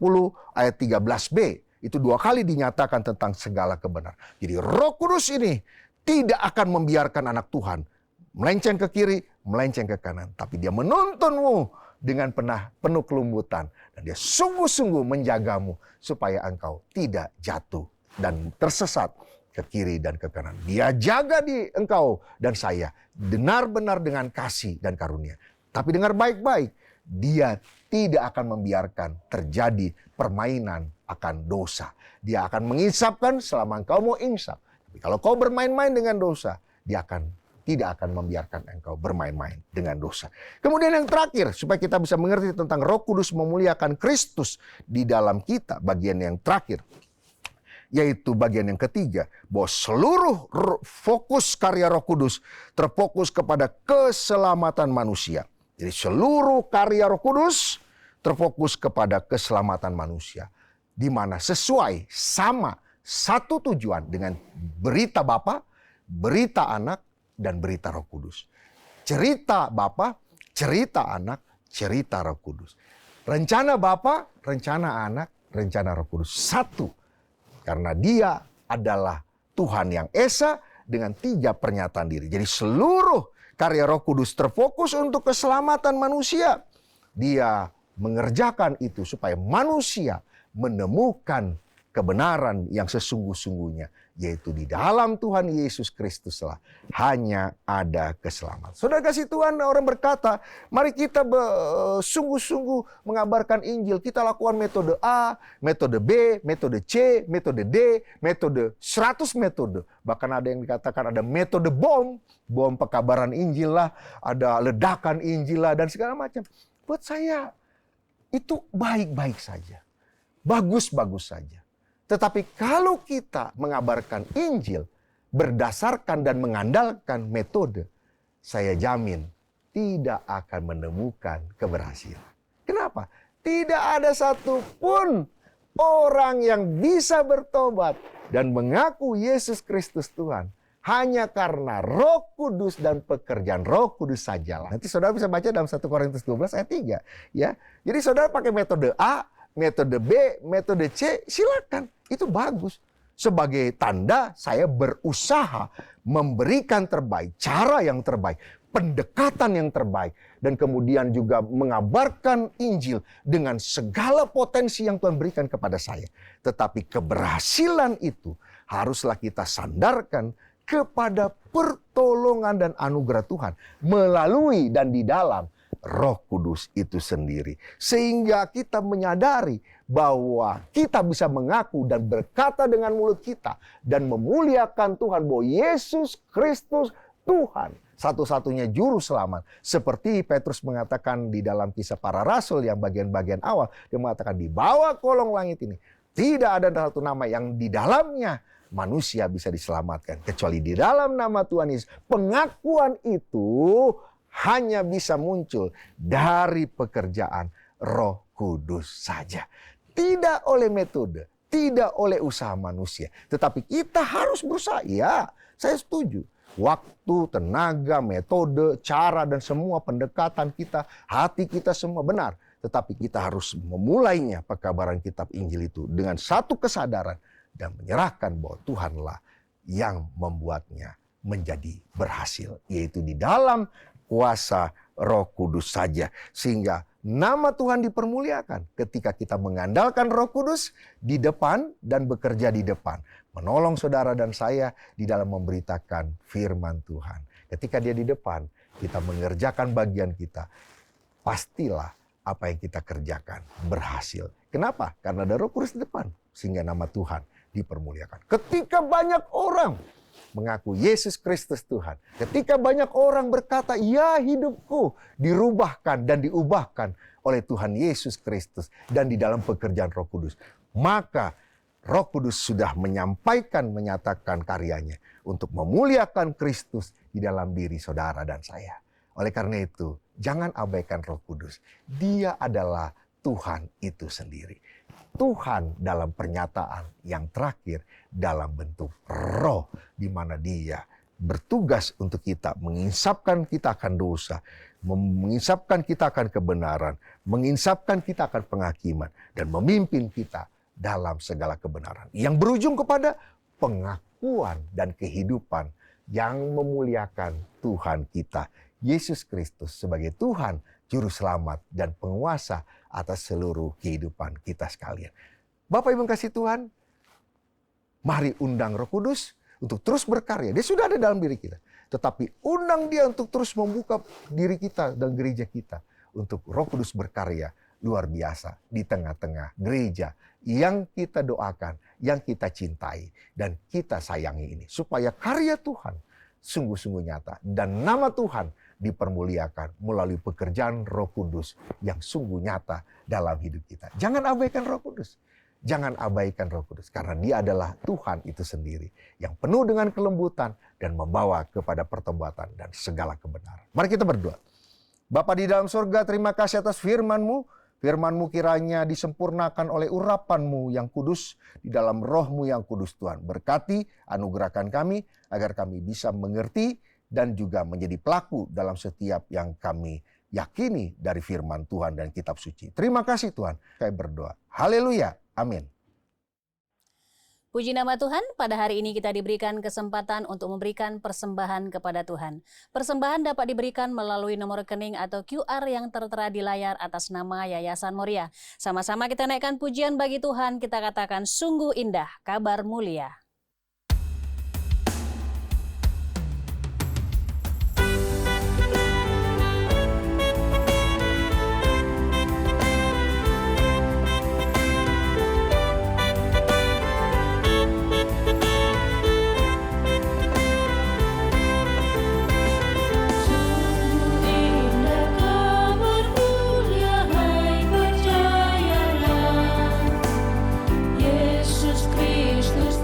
ayat 13b. Itu 2 kali dinyatakan tentang segala kebenaran. Jadi Roh Kudus ini tidak akan membiarkan anak Tuhan melenceng ke kiri, melenceng ke kanan. Tapi dia menuntunmu dengan penuh kelembutan. Dan dia sungguh-sungguh menjagamu supaya engkau tidak jatuh dan tersesat ke kiri dan ke kanan. Dia jaga di engkau dan saya benar-benar dengan kasih dan karunia. Tapi dengar baik-baik, dia tidak akan membiarkan terjadi permainan akan dosa. Dia akan menginsapkan selama engkau mau insap. Tapi kalau kau bermain-main dengan dosa, dia tidak akan membiarkan engkau bermain-main dengan dosa. Kemudian yang terakhir, supaya kita bisa mengerti tentang Roh Kudus memuliakan Kristus di dalam kita, bagian yang terakhir, yaitu bagian yang ketiga, bahwa seluruh fokus karya Roh Kudus terfokus kepada keselamatan manusia. Jadi seluruh karya Roh Kudus terfokus kepada keselamatan manusia, di mana sesuai sama satu tujuan dengan berita Bapa, berita Anak, dan berita Roh Kudus. Cerita Bapa, cerita Anak, cerita Roh Kudus. Rencana Bapa, rencana Anak, rencana Roh Kudus. Satu. Karena dia adalah Tuhan yang Esa dengan 3 pernyataan diri. Jadi seluruh karya Roh Kudus terfokus untuk keselamatan manusia. Dia mengerjakan itu supaya manusia menemukan kebenaran yang sesungguh-sungguhnya, yaitu di dalam Tuhan Yesus Kristuslah hanya ada keselamatan. Saudara kasih Tuhan, orang berkata, mari kita sungguh-sungguh mengabarkan Injil. Kita lakukan metode A, metode B, metode C, metode D, metode 100 metode. Bahkan ada yang dikatakan ada metode bom pekabaran Injil lah, ada ledakan Injil lah, dan segala macam. Buat saya, itu baik-baik saja. Bagus-bagus saja. Tetapi kalau kita mengabarkan Injil berdasarkan dan mengandalkan metode, saya jamin tidak akan menemukan keberhasilan. Kenapa? Tidak ada satupun orang yang bisa bertobat dan mengaku Yesus Kristus Tuhan hanya karena Roh Kudus dan pekerjaan Roh Kudus sajalah. Nanti saudara bisa baca dalam 1 Korintus 12 ayat 3. Ya. Jadi saudara pakai metode A, metode B, metode C, silakan. Itu bagus. Sebagai tanda saya berusaha memberikan terbaik, cara yang terbaik, pendekatan yang terbaik, dan kemudian juga mengabarkan Injil dengan segala potensi yang Tuhan berikan kepada saya. Tetapi keberhasilan itu haruslah kita sandarkan kepada pertolongan dan anugerah Tuhan melalui dan di dalam Roh Kudus itu sendiri. Sehingga kita menyadari bahwa kita bisa mengaku dan berkata dengan mulut kita dan memuliakan Tuhan bahwa Yesus Kristus Tuhan, satu-satunya juru selamat. Seperti Petrus mengatakan di dalam Kisah Para Rasul yang bagian-bagian awal, dia mengatakan di bawah kolong langit ini tidak ada satu nama yang di dalamnya manusia bisa diselamatkan kecuali di dalam nama Tuhan Yesus. Pengakuan itu hanya bisa muncul dari pekerjaan Roh Kudus saja. Tidak oleh metode, tidak oleh usaha manusia. Tetapi kita harus berusaha. Ya, saya setuju. Waktu, tenaga, metode, cara, dan semua pendekatan kita, hati kita semua benar. Tetapi kita harus memulainya pekabaran kitab Injil itu dengan satu kesadaran dan menyerahkan bahwa Tuhanlah yang membuatnya menjadi berhasil. Yaitu di dalam kuasa Roh Kudus saja. Sehingga Nama Tuhan dipermuliakan ketika kita mengandalkan Roh Kudus di depan dan bekerja di depan. Menolong saudara dan saya di dalam memberitakan firman Tuhan. Ketika dia di depan, kita mengerjakan bagian kita. Pastilah apa yang kita kerjakan berhasil. Kenapa? Karena ada Roh Kudus di depan. Sehingga nama Tuhan dipermuliakan. Ketika banyak orang mengaku Yesus Kristus Tuhan. Ketika banyak orang berkata, ya hidupku dirubahkan dan diubahkan oleh Tuhan Yesus Kristus. Dan di dalam pekerjaan Roh Kudus. Maka Roh Kudus sudah menyampaikan, menyatakan karyanya. Untuk memuliakan Kristus di dalam diri saudara dan saya. Oleh karena itu, jangan abaikan Roh Kudus. Dia adalah Tuhan itu sendiri. Tuhan dalam pernyataan yang terakhir dalam bentuk roh, di mana dia bertugas untuk kita, menginsapkan kita akan dosa, menginsapkan kita akan kebenaran, menginsapkan kita akan penghakiman, dan memimpin kita dalam segala kebenaran. Yang berujung kepada pengakuan dan kehidupan yang memuliakan Tuhan kita, Yesus Kristus sebagai Tuhan, Juru Selamat, dan penguasa atas seluruh kehidupan kita sekalian. Bapak Ibu kasih Tuhan, mari undang Roh Kudus untuk terus berkarya. Dia sudah ada dalam diri kita. Tetapi undang dia untuk terus membuka diri kita dan gereja kita. Untuk Roh Kudus berkarya luar biasa di tengah-tengah gereja yang kita doakan, yang kita cintai, dan kita sayangi ini. Supaya karya Tuhan sungguh-sungguh nyata. Dan nama Tuhan dipermuliakan melalui pekerjaan Roh Kudus yang sungguh nyata dalam hidup kita. Jangan abaikan Roh Kudus. Jangan abaikan Roh Kudus. Karena dia adalah Tuhan itu sendiri. Yang penuh dengan kelembutan dan membawa kepada pertobatan dan segala kebenaran. Mari kita berdoa. Bapa di dalam surga, terima kasih atas firman-Mu. Firman-Mu kiranya disempurnakan oleh urapan-Mu yang kudus di dalam Roh-Mu yang kudus Tuhan. Berkati, anugerahkan kami agar kami bisa mengerti dan juga menjadi pelaku dalam setiap yang kami yakini dari firman Tuhan dan kitab suci. Terima kasih Tuhan. Saya berdoa. Haleluya. Amin. Puji nama Tuhan, pada hari ini kita diberikan kesempatan untuk memberikan persembahan kepada Tuhan. Persembahan dapat diberikan melalui nomor rekening atau QR yang tertera di layar atas nama Yayasan Moria. Sama-sama kita naikkan pujian bagi Tuhan, kita katakan sungguh indah, kabar mulia. Yesus Kristus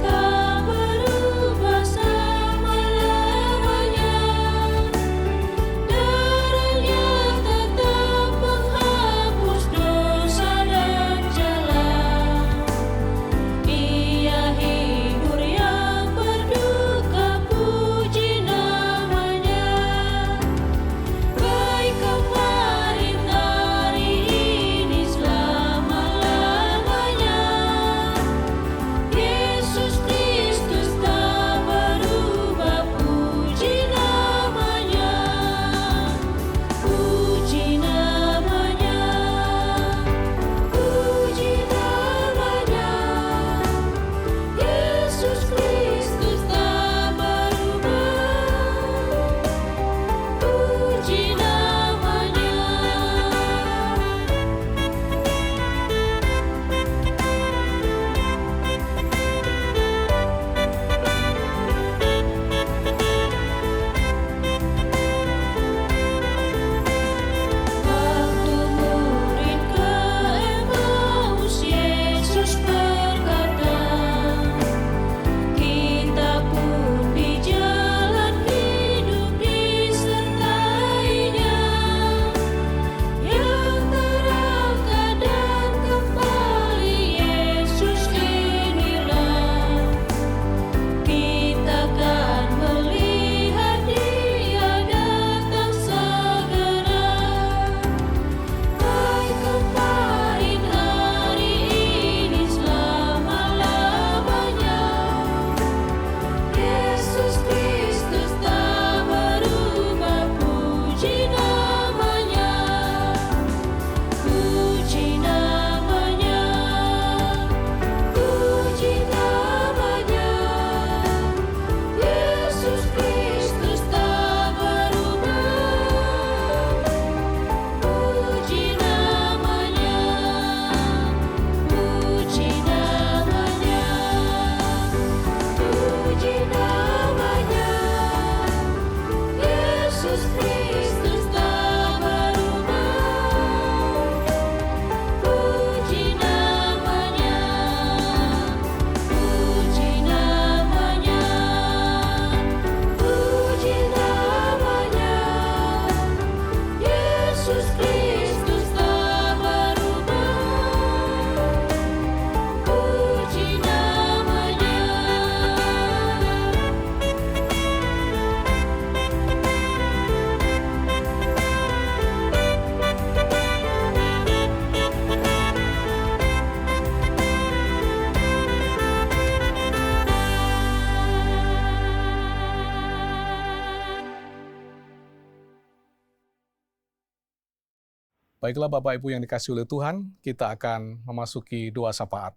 Baiklah Bapak Ibu yang dikasihi oleh Tuhan, kita akan memasuki doa syafaat.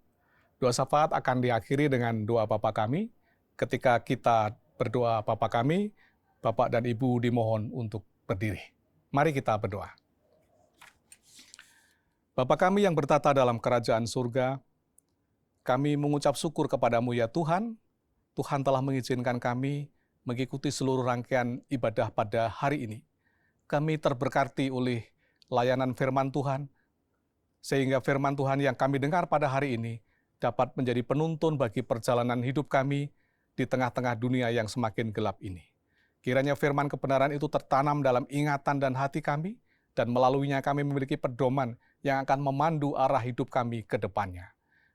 Doa syafaat akan diakhiri dengan doa Bapa kami. Ketika kita berdoa Bapa kami, Bapak dan Ibu dimohon untuk berdiri. Mari kita berdoa. Bapa kami yang bertata dalam kerajaan surga, kami mengucap syukur kepadamu ya Tuhan. Tuhan telah mengizinkan kami mengikuti seluruh rangkaian ibadah pada hari ini. Kami terberkati oleh layanan firman Tuhan, sehingga firman Tuhan yang kami dengar pada hari ini dapat menjadi penuntun bagi perjalanan hidup kami di tengah-tengah dunia yang semakin gelap ini. Kiranya firman kebenaran itu tertanam dalam ingatan dan hati kami, dan melaluinya kami memiliki pedoman yang akan memandu arah hidup kami ke depannya.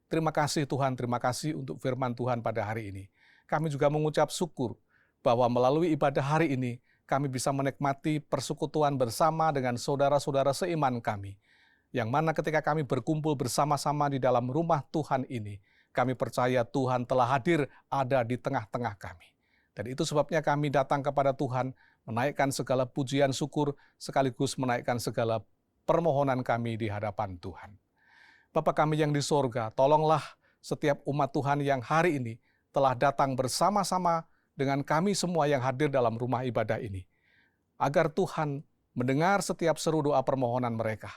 Terima kasih Tuhan, terima kasih untuk firman Tuhan pada hari ini. Kami juga mengucap syukur bahwa melalui ibadah hari ini, kami bisa menikmati persekutuan bersama dengan saudara-saudara seiman kami, yang mana ketika kami berkumpul bersama-sama di dalam rumah Tuhan ini, kami percaya Tuhan telah hadir ada di tengah-tengah kami. Dan itu sebabnya kami datang kepada Tuhan, menaikkan segala pujian syukur, sekaligus menaikkan segala permohonan kami di hadapan Tuhan. Bapa kami yang di sorga, tolonglah setiap umat Tuhan yang hari ini telah datang bersama-sama dengan kami semua yang hadir dalam rumah ibadah ini, agar Tuhan mendengar setiap seru doa permohonan mereka.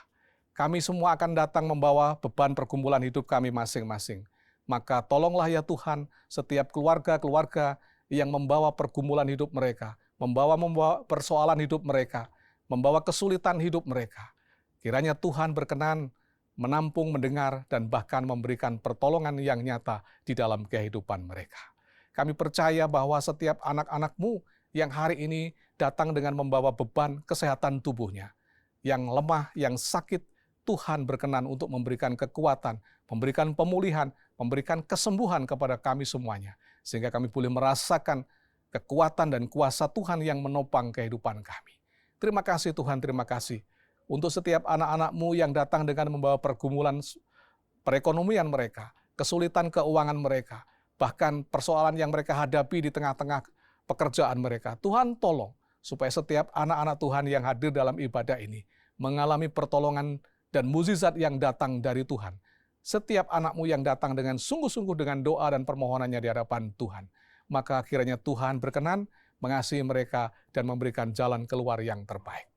Kami semua akan datang membawa beban pergumulan hidup kami masing-masing. Maka tolonglah ya Tuhan setiap keluarga-keluarga yang membawa pergumulan hidup mereka, membawa persoalan hidup mereka, membawa kesulitan hidup mereka. Kiranya Tuhan berkenan menampung, mendengar, dan bahkan memberikan pertolongan yang nyata di dalam kehidupan mereka. Kami percaya bahwa setiap anak-anak-Mu yang hari ini datang dengan membawa beban kesehatan tubuhnya, yang lemah, yang sakit, Tuhan berkenan untuk memberikan kekuatan, memberikan pemulihan, memberikan kesembuhan kepada kami semuanya, sehingga kami boleh merasakan kekuatan dan kuasa Tuhan yang menopang kehidupan kami. Terima kasih Tuhan, terima kasih untuk setiap anak-anak-Mu yang datang dengan membawa pergumulan perekonomian mereka, kesulitan keuangan mereka, bahkan persoalan yang mereka hadapi di tengah-tengah pekerjaan mereka. Tuhan tolong supaya setiap anak-anak Tuhan yang hadir dalam ibadah ini mengalami pertolongan dan mukjizat yang datang dari Tuhan. Setiap anak-Mu yang datang dengan sungguh-sungguh dengan doa dan permohonannya di hadapan Tuhan, maka kiranya Tuhan berkenan mengasihi mereka dan memberikan jalan keluar yang terbaik.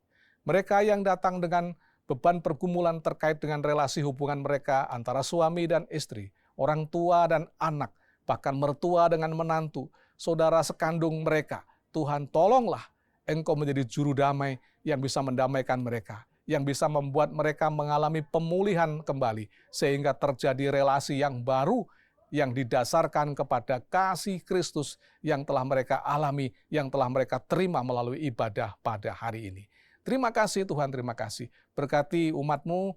Mereka yang datang dengan beban pergumulan terkait dengan relasi hubungan mereka antara suami dan istri, orang tua dan anak, bahkan mertua dengan menantu, saudara sekandung mereka. Tuhan tolonglah Engkau menjadi juru damai yang bisa mendamaikan mereka, yang bisa membuat mereka mengalami pemulihan kembali, sehingga terjadi relasi yang baru yang didasarkan kepada kasih Kristus yang telah mereka alami, yang telah mereka terima melalui ibadah pada hari ini. Terima kasih Tuhan, terima kasih. Berkati umat-Mu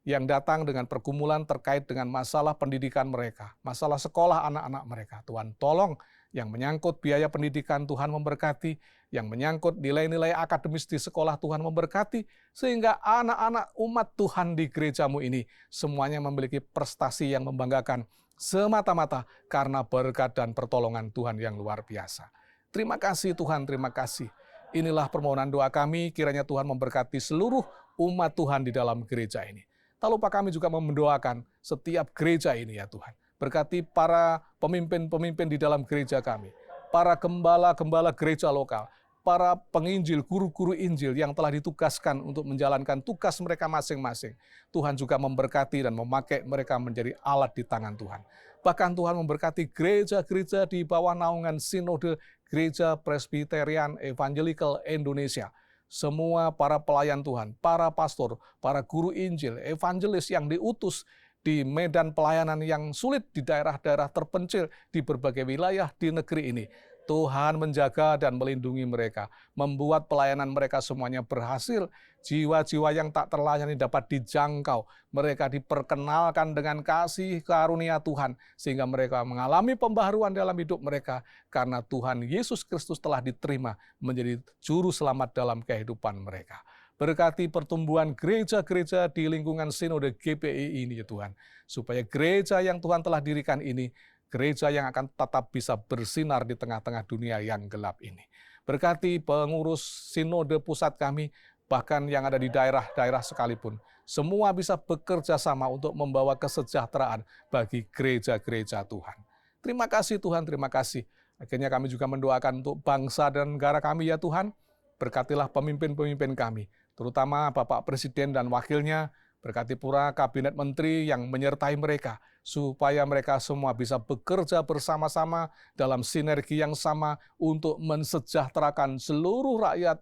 yang datang dengan pergumulan terkait dengan masalah pendidikan mereka, masalah sekolah anak-anak mereka. Tuhan tolong yang menyangkut biaya pendidikan Tuhan memberkati, yang menyangkut nilai-nilai akademis di sekolah Tuhan memberkati, sehingga anak-anak umat Tuhan di gereja-Mu ini semuanya memiliki prestasi yang membanggakan semata-mata karena berkat dan pertolongan Tuhan yang luar biasa. Terima kasih Tuhan, terima kasih. Inilah permohonan doa kami, kiranya Tuhan memberkati seluruh umat Tuhan di dalam gereja ini. Tak lupa kami juga mendoakan setiap gereja ini ya Tuhan. Berkati para pemimpin-pemimpin di dalam gereja kami, para gembala-gembala gereja lokal, para penginjil, guru-guru Injil yang telah ditugaskan untuk menjalankan tugas mereka masing-masing. Tuhan juga memberkati dan memakai mereka menjadi alat di tangan Tuhan. Bahkan Tuhan memberkati gereja-gereja di bawah naungan Sinode Gereja Presbyterian Evangelical Indonesia. Semua para pelayan Tuhan, para pastor, para guru Injil, evangelis yang diutus di medan pelayanan yang sulit di daerah-daerah terpencil di berbagai wilayah di negeri ini. Tuhan menjaga dan melindungi mereka, membuat pelayanan mereka semuanya berhasil, jiwa-jiwa yang tak terlayani dapat dijangkau, mereka diperkenalkan dengan kasih karunia Tuhan, sehingga mereka mengalami pembaharuan dalam hidup mereka, karena Tuhan Yesus Kristus telah diterima menjadi juru selamat dalam kehidupan mereka. Berkati pertumbuhan gereja-gereja di lingkungan Sinode GPI ini ya Tuhan, supaya gereja yang Tuhan telah dirikan ini, gereja yang akan tetap bisa bersinar di tengah-tengah dunia yang gelap ini. Berkati pengurus Sinode pusat kami, bahkan yang ada di daerah-daerah sekalipun. Semua bisa bekerja sama untuk membawa kesejahteraan bagi gereja-gereja Tuhan. Terima kasih Tuhan, terima kasih. Akhirnya kami juga mendoakan untuk bangsa dan negara kami ya Tuhan. Berkatilah pemimpin-pemimpin kami, terutama Bapak Presiden dan Wakilnya, berkati pula kabinet menteri yang menyertai mereka, supaya mereka semua bisa bekerja bersama-sama dalam sinergi yang sama untuk mensejahterakan seluruh rakyat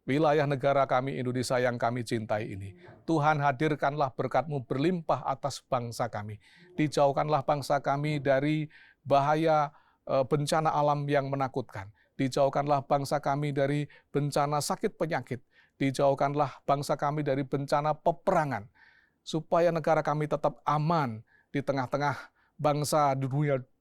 wilayah negara kami Indonesia yang kami cintai ini. Tuhan, hadirkanlah berkat-Mu berlimpah atas bangsa kami. Dijauhkanlah bangsa kami dari bahaya bencana alam yang menakutkan. Dijauhkanlah bangsa kami dari bencana sakit penyakit. Dijauhkanlah bangsa kami dari bencana peperangan. Supaya negara kami tetap aman di tengah-tengah bangsa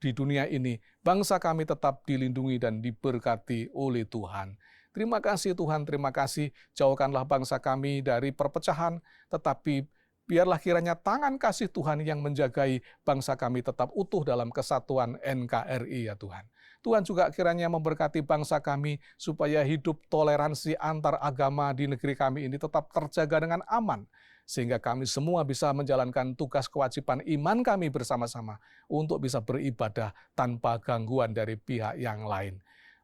di dunia ini. Bangsa kami tetap dilindungi dan diberkati oleh Tuhan. Terima kasih Tuhan, terima kasih. Jauhkanlah bangsa kami dari perpecahan, tetapi biarlah kiranya tangan kasih Tuhan yang menjagai bangsa kami tetap utuh dalam kesatuan NKRI ya Tuhan. Tuhan juga kiranya memberkati bangsa kami supaya hidup toleransi antar agama di negeri kami ini tetap terjaga dengan aman. Sehingga kami semua bisa menjalankan tugas kewajiban iman kami bersama-sama untuk bisa beribadah tanpa gangguan dari pihak yang lain.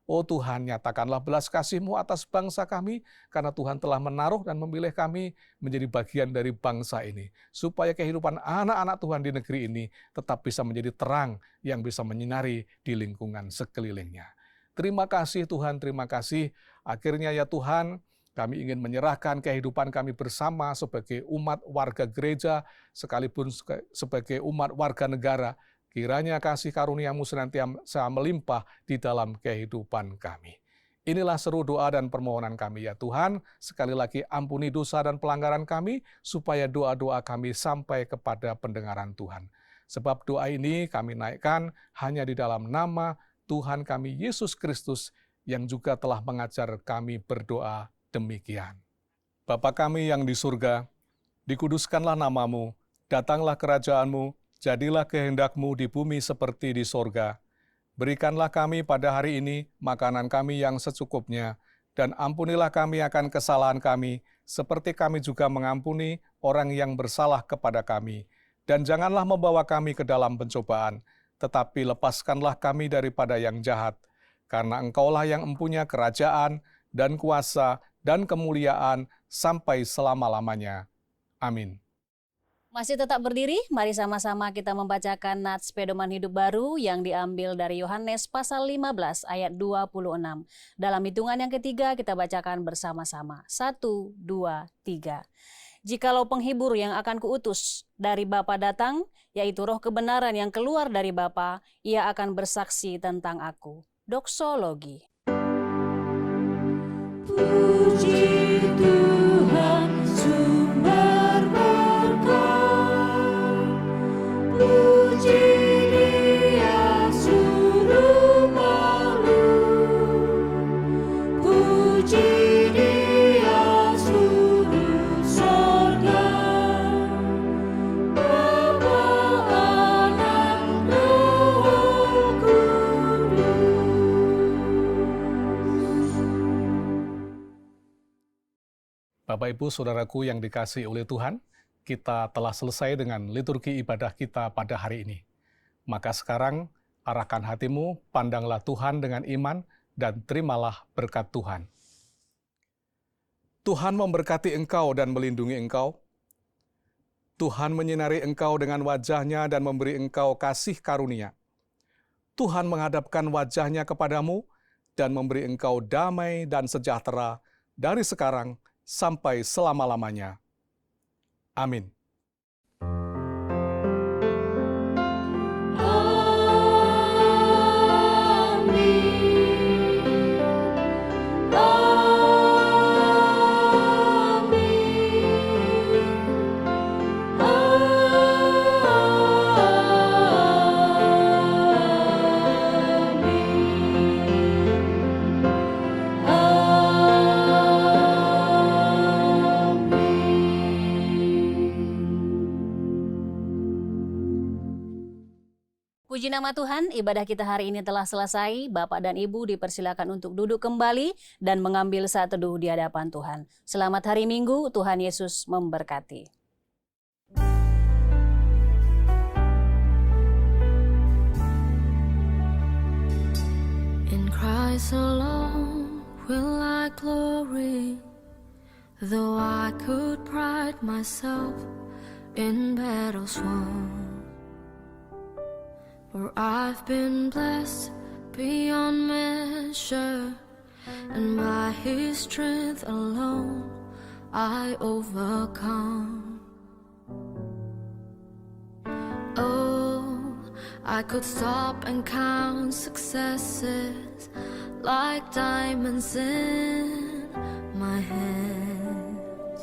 Oh Tuhan, nyatakanlah belas kasih-Mu atas bangsa kami, karena Tuhan telah menaruh dan memilih kami menjadi bagian dari bangsa ini, supaya kehidupan anak-anak Tuhan di negeri ini tetap bisa menjadi terang yang bisa menyinari di lingkungan sekelilingnya. Terima kasih Tuhan, terima kasih. Akhirnya ya Tuhan, kami ingin menyerahkan kehidupan kami bersama sebagai umat warga gereja, sekalipun sebagai umat warga negara. Kiranya kasih karunia-Mu senantiasa melimpah di dalam kehidupan kami. Inilah seru doa dan permohonan kami ya Tuhan. Sekali lagi ampuni dosa dan pelanggaran kami, supaya doa-doa kami sampai kepada pendengaran Tuhan. Sebab doa ini kami naikkan hanya di dalam nama Tuhan kami Yesus Kristus, yang juga telah mengajar kami berdoa demikian. Bapa kami yang di surga, dikuduskanlah nama-Mu, datanglah kerajaan-Mu, jadilah kehendak-Mu di bumi seperti di sorga. Berikanlah kami pada hari ini makanan kami yang secukupnya, dan ampunilah kami akan kesalahan kami, seperti kami juga mengampuni orang yang bersalah kepada kami. Dan janganlah membawa kami ke dalam pencobaan, tetapi lepaskanlah kami daripada yang jahat. Karena Engkaulah yang mempunyai kerajaan, dan kuasa, dan kemuliaan, sampai selama-lamanya. Amin. Masih tetap berdiri, mari sama-sama kita membacakan nats pedoman hidup baru yang diambil dari Yohanes pasal 15 ayat 26. Dalam hitungan yang ketiga kita bacakan bersama-sama. 1, 2, 3. Jikalau penghibur yang akan kuutus dari Bapa datang, yaitu roh kebenaran yang keluar dari Bapa, ia akan bersaksi tentang aku. Doksologi. Puji Tuhan, sumber berkat. Puji Dia suruh makhluk. Puji Dia suruh sorga. Bapa, Anak, Roh Kudus. Bapak, Ibu, Saudaraku yang dikasihi oleh Tuhan, kita telah selesai dengan liturgi ibadah kita pada hari ini. Maka sekarang, arahkan hatimu, pandanglah Tuhan dengan iman, dan terimalah berkat Tuhan. Tuhan memberkati engkau dan melindungi engkau. Tuhan menyinari engkau dengan wajah-Nya dan memberi engkau kasih karunia. Tuhan menghadapkan wajah-Nya kepadamu dan memberi engkau damai dan sejahtera dari sekarang sampai selama-lamanya. Amin. Puji nama Tuhan, ibadah kita hari ini telah selesai. Bapak dan Ibu dipersilakan untuk duduk kembali dan mengambil saat teduh di hadapan Tuhan. Selamat hari Minggu, Tuhan Yesus memberkati. In Christ alone will I glory, though I could pride myself in battles won. For I've been blessed beyond measure, and by His strength alone I overcome. Oh, I could stop and count successes like diamonds in my hands,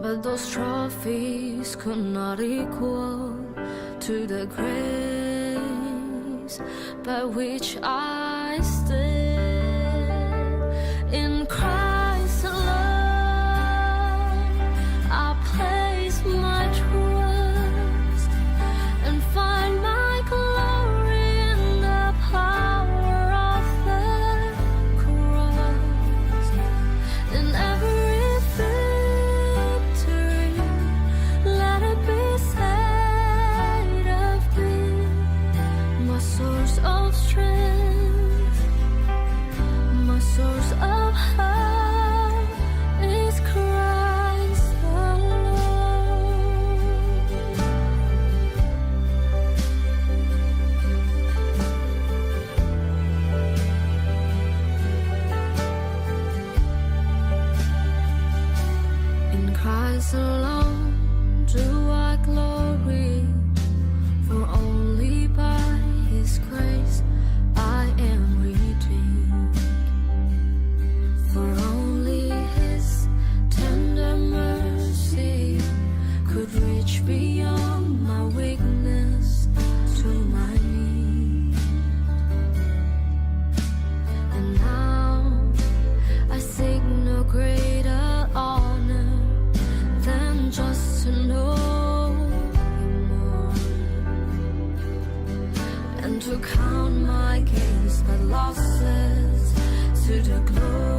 but those trophies could not equal to the grace by which I stand. In Christ alone I place my trust and find my glory in the power of the cross. In every victory, let it be said of me, my source of strength, my source of hope is Christ alone. In Christ alone do I glory, for only by His grace I am redeemed. For only His tender mercy could reach beyond my weakness to my need. And now I seek no greater honor than just to know Him more, and to count my gains but losses to the glory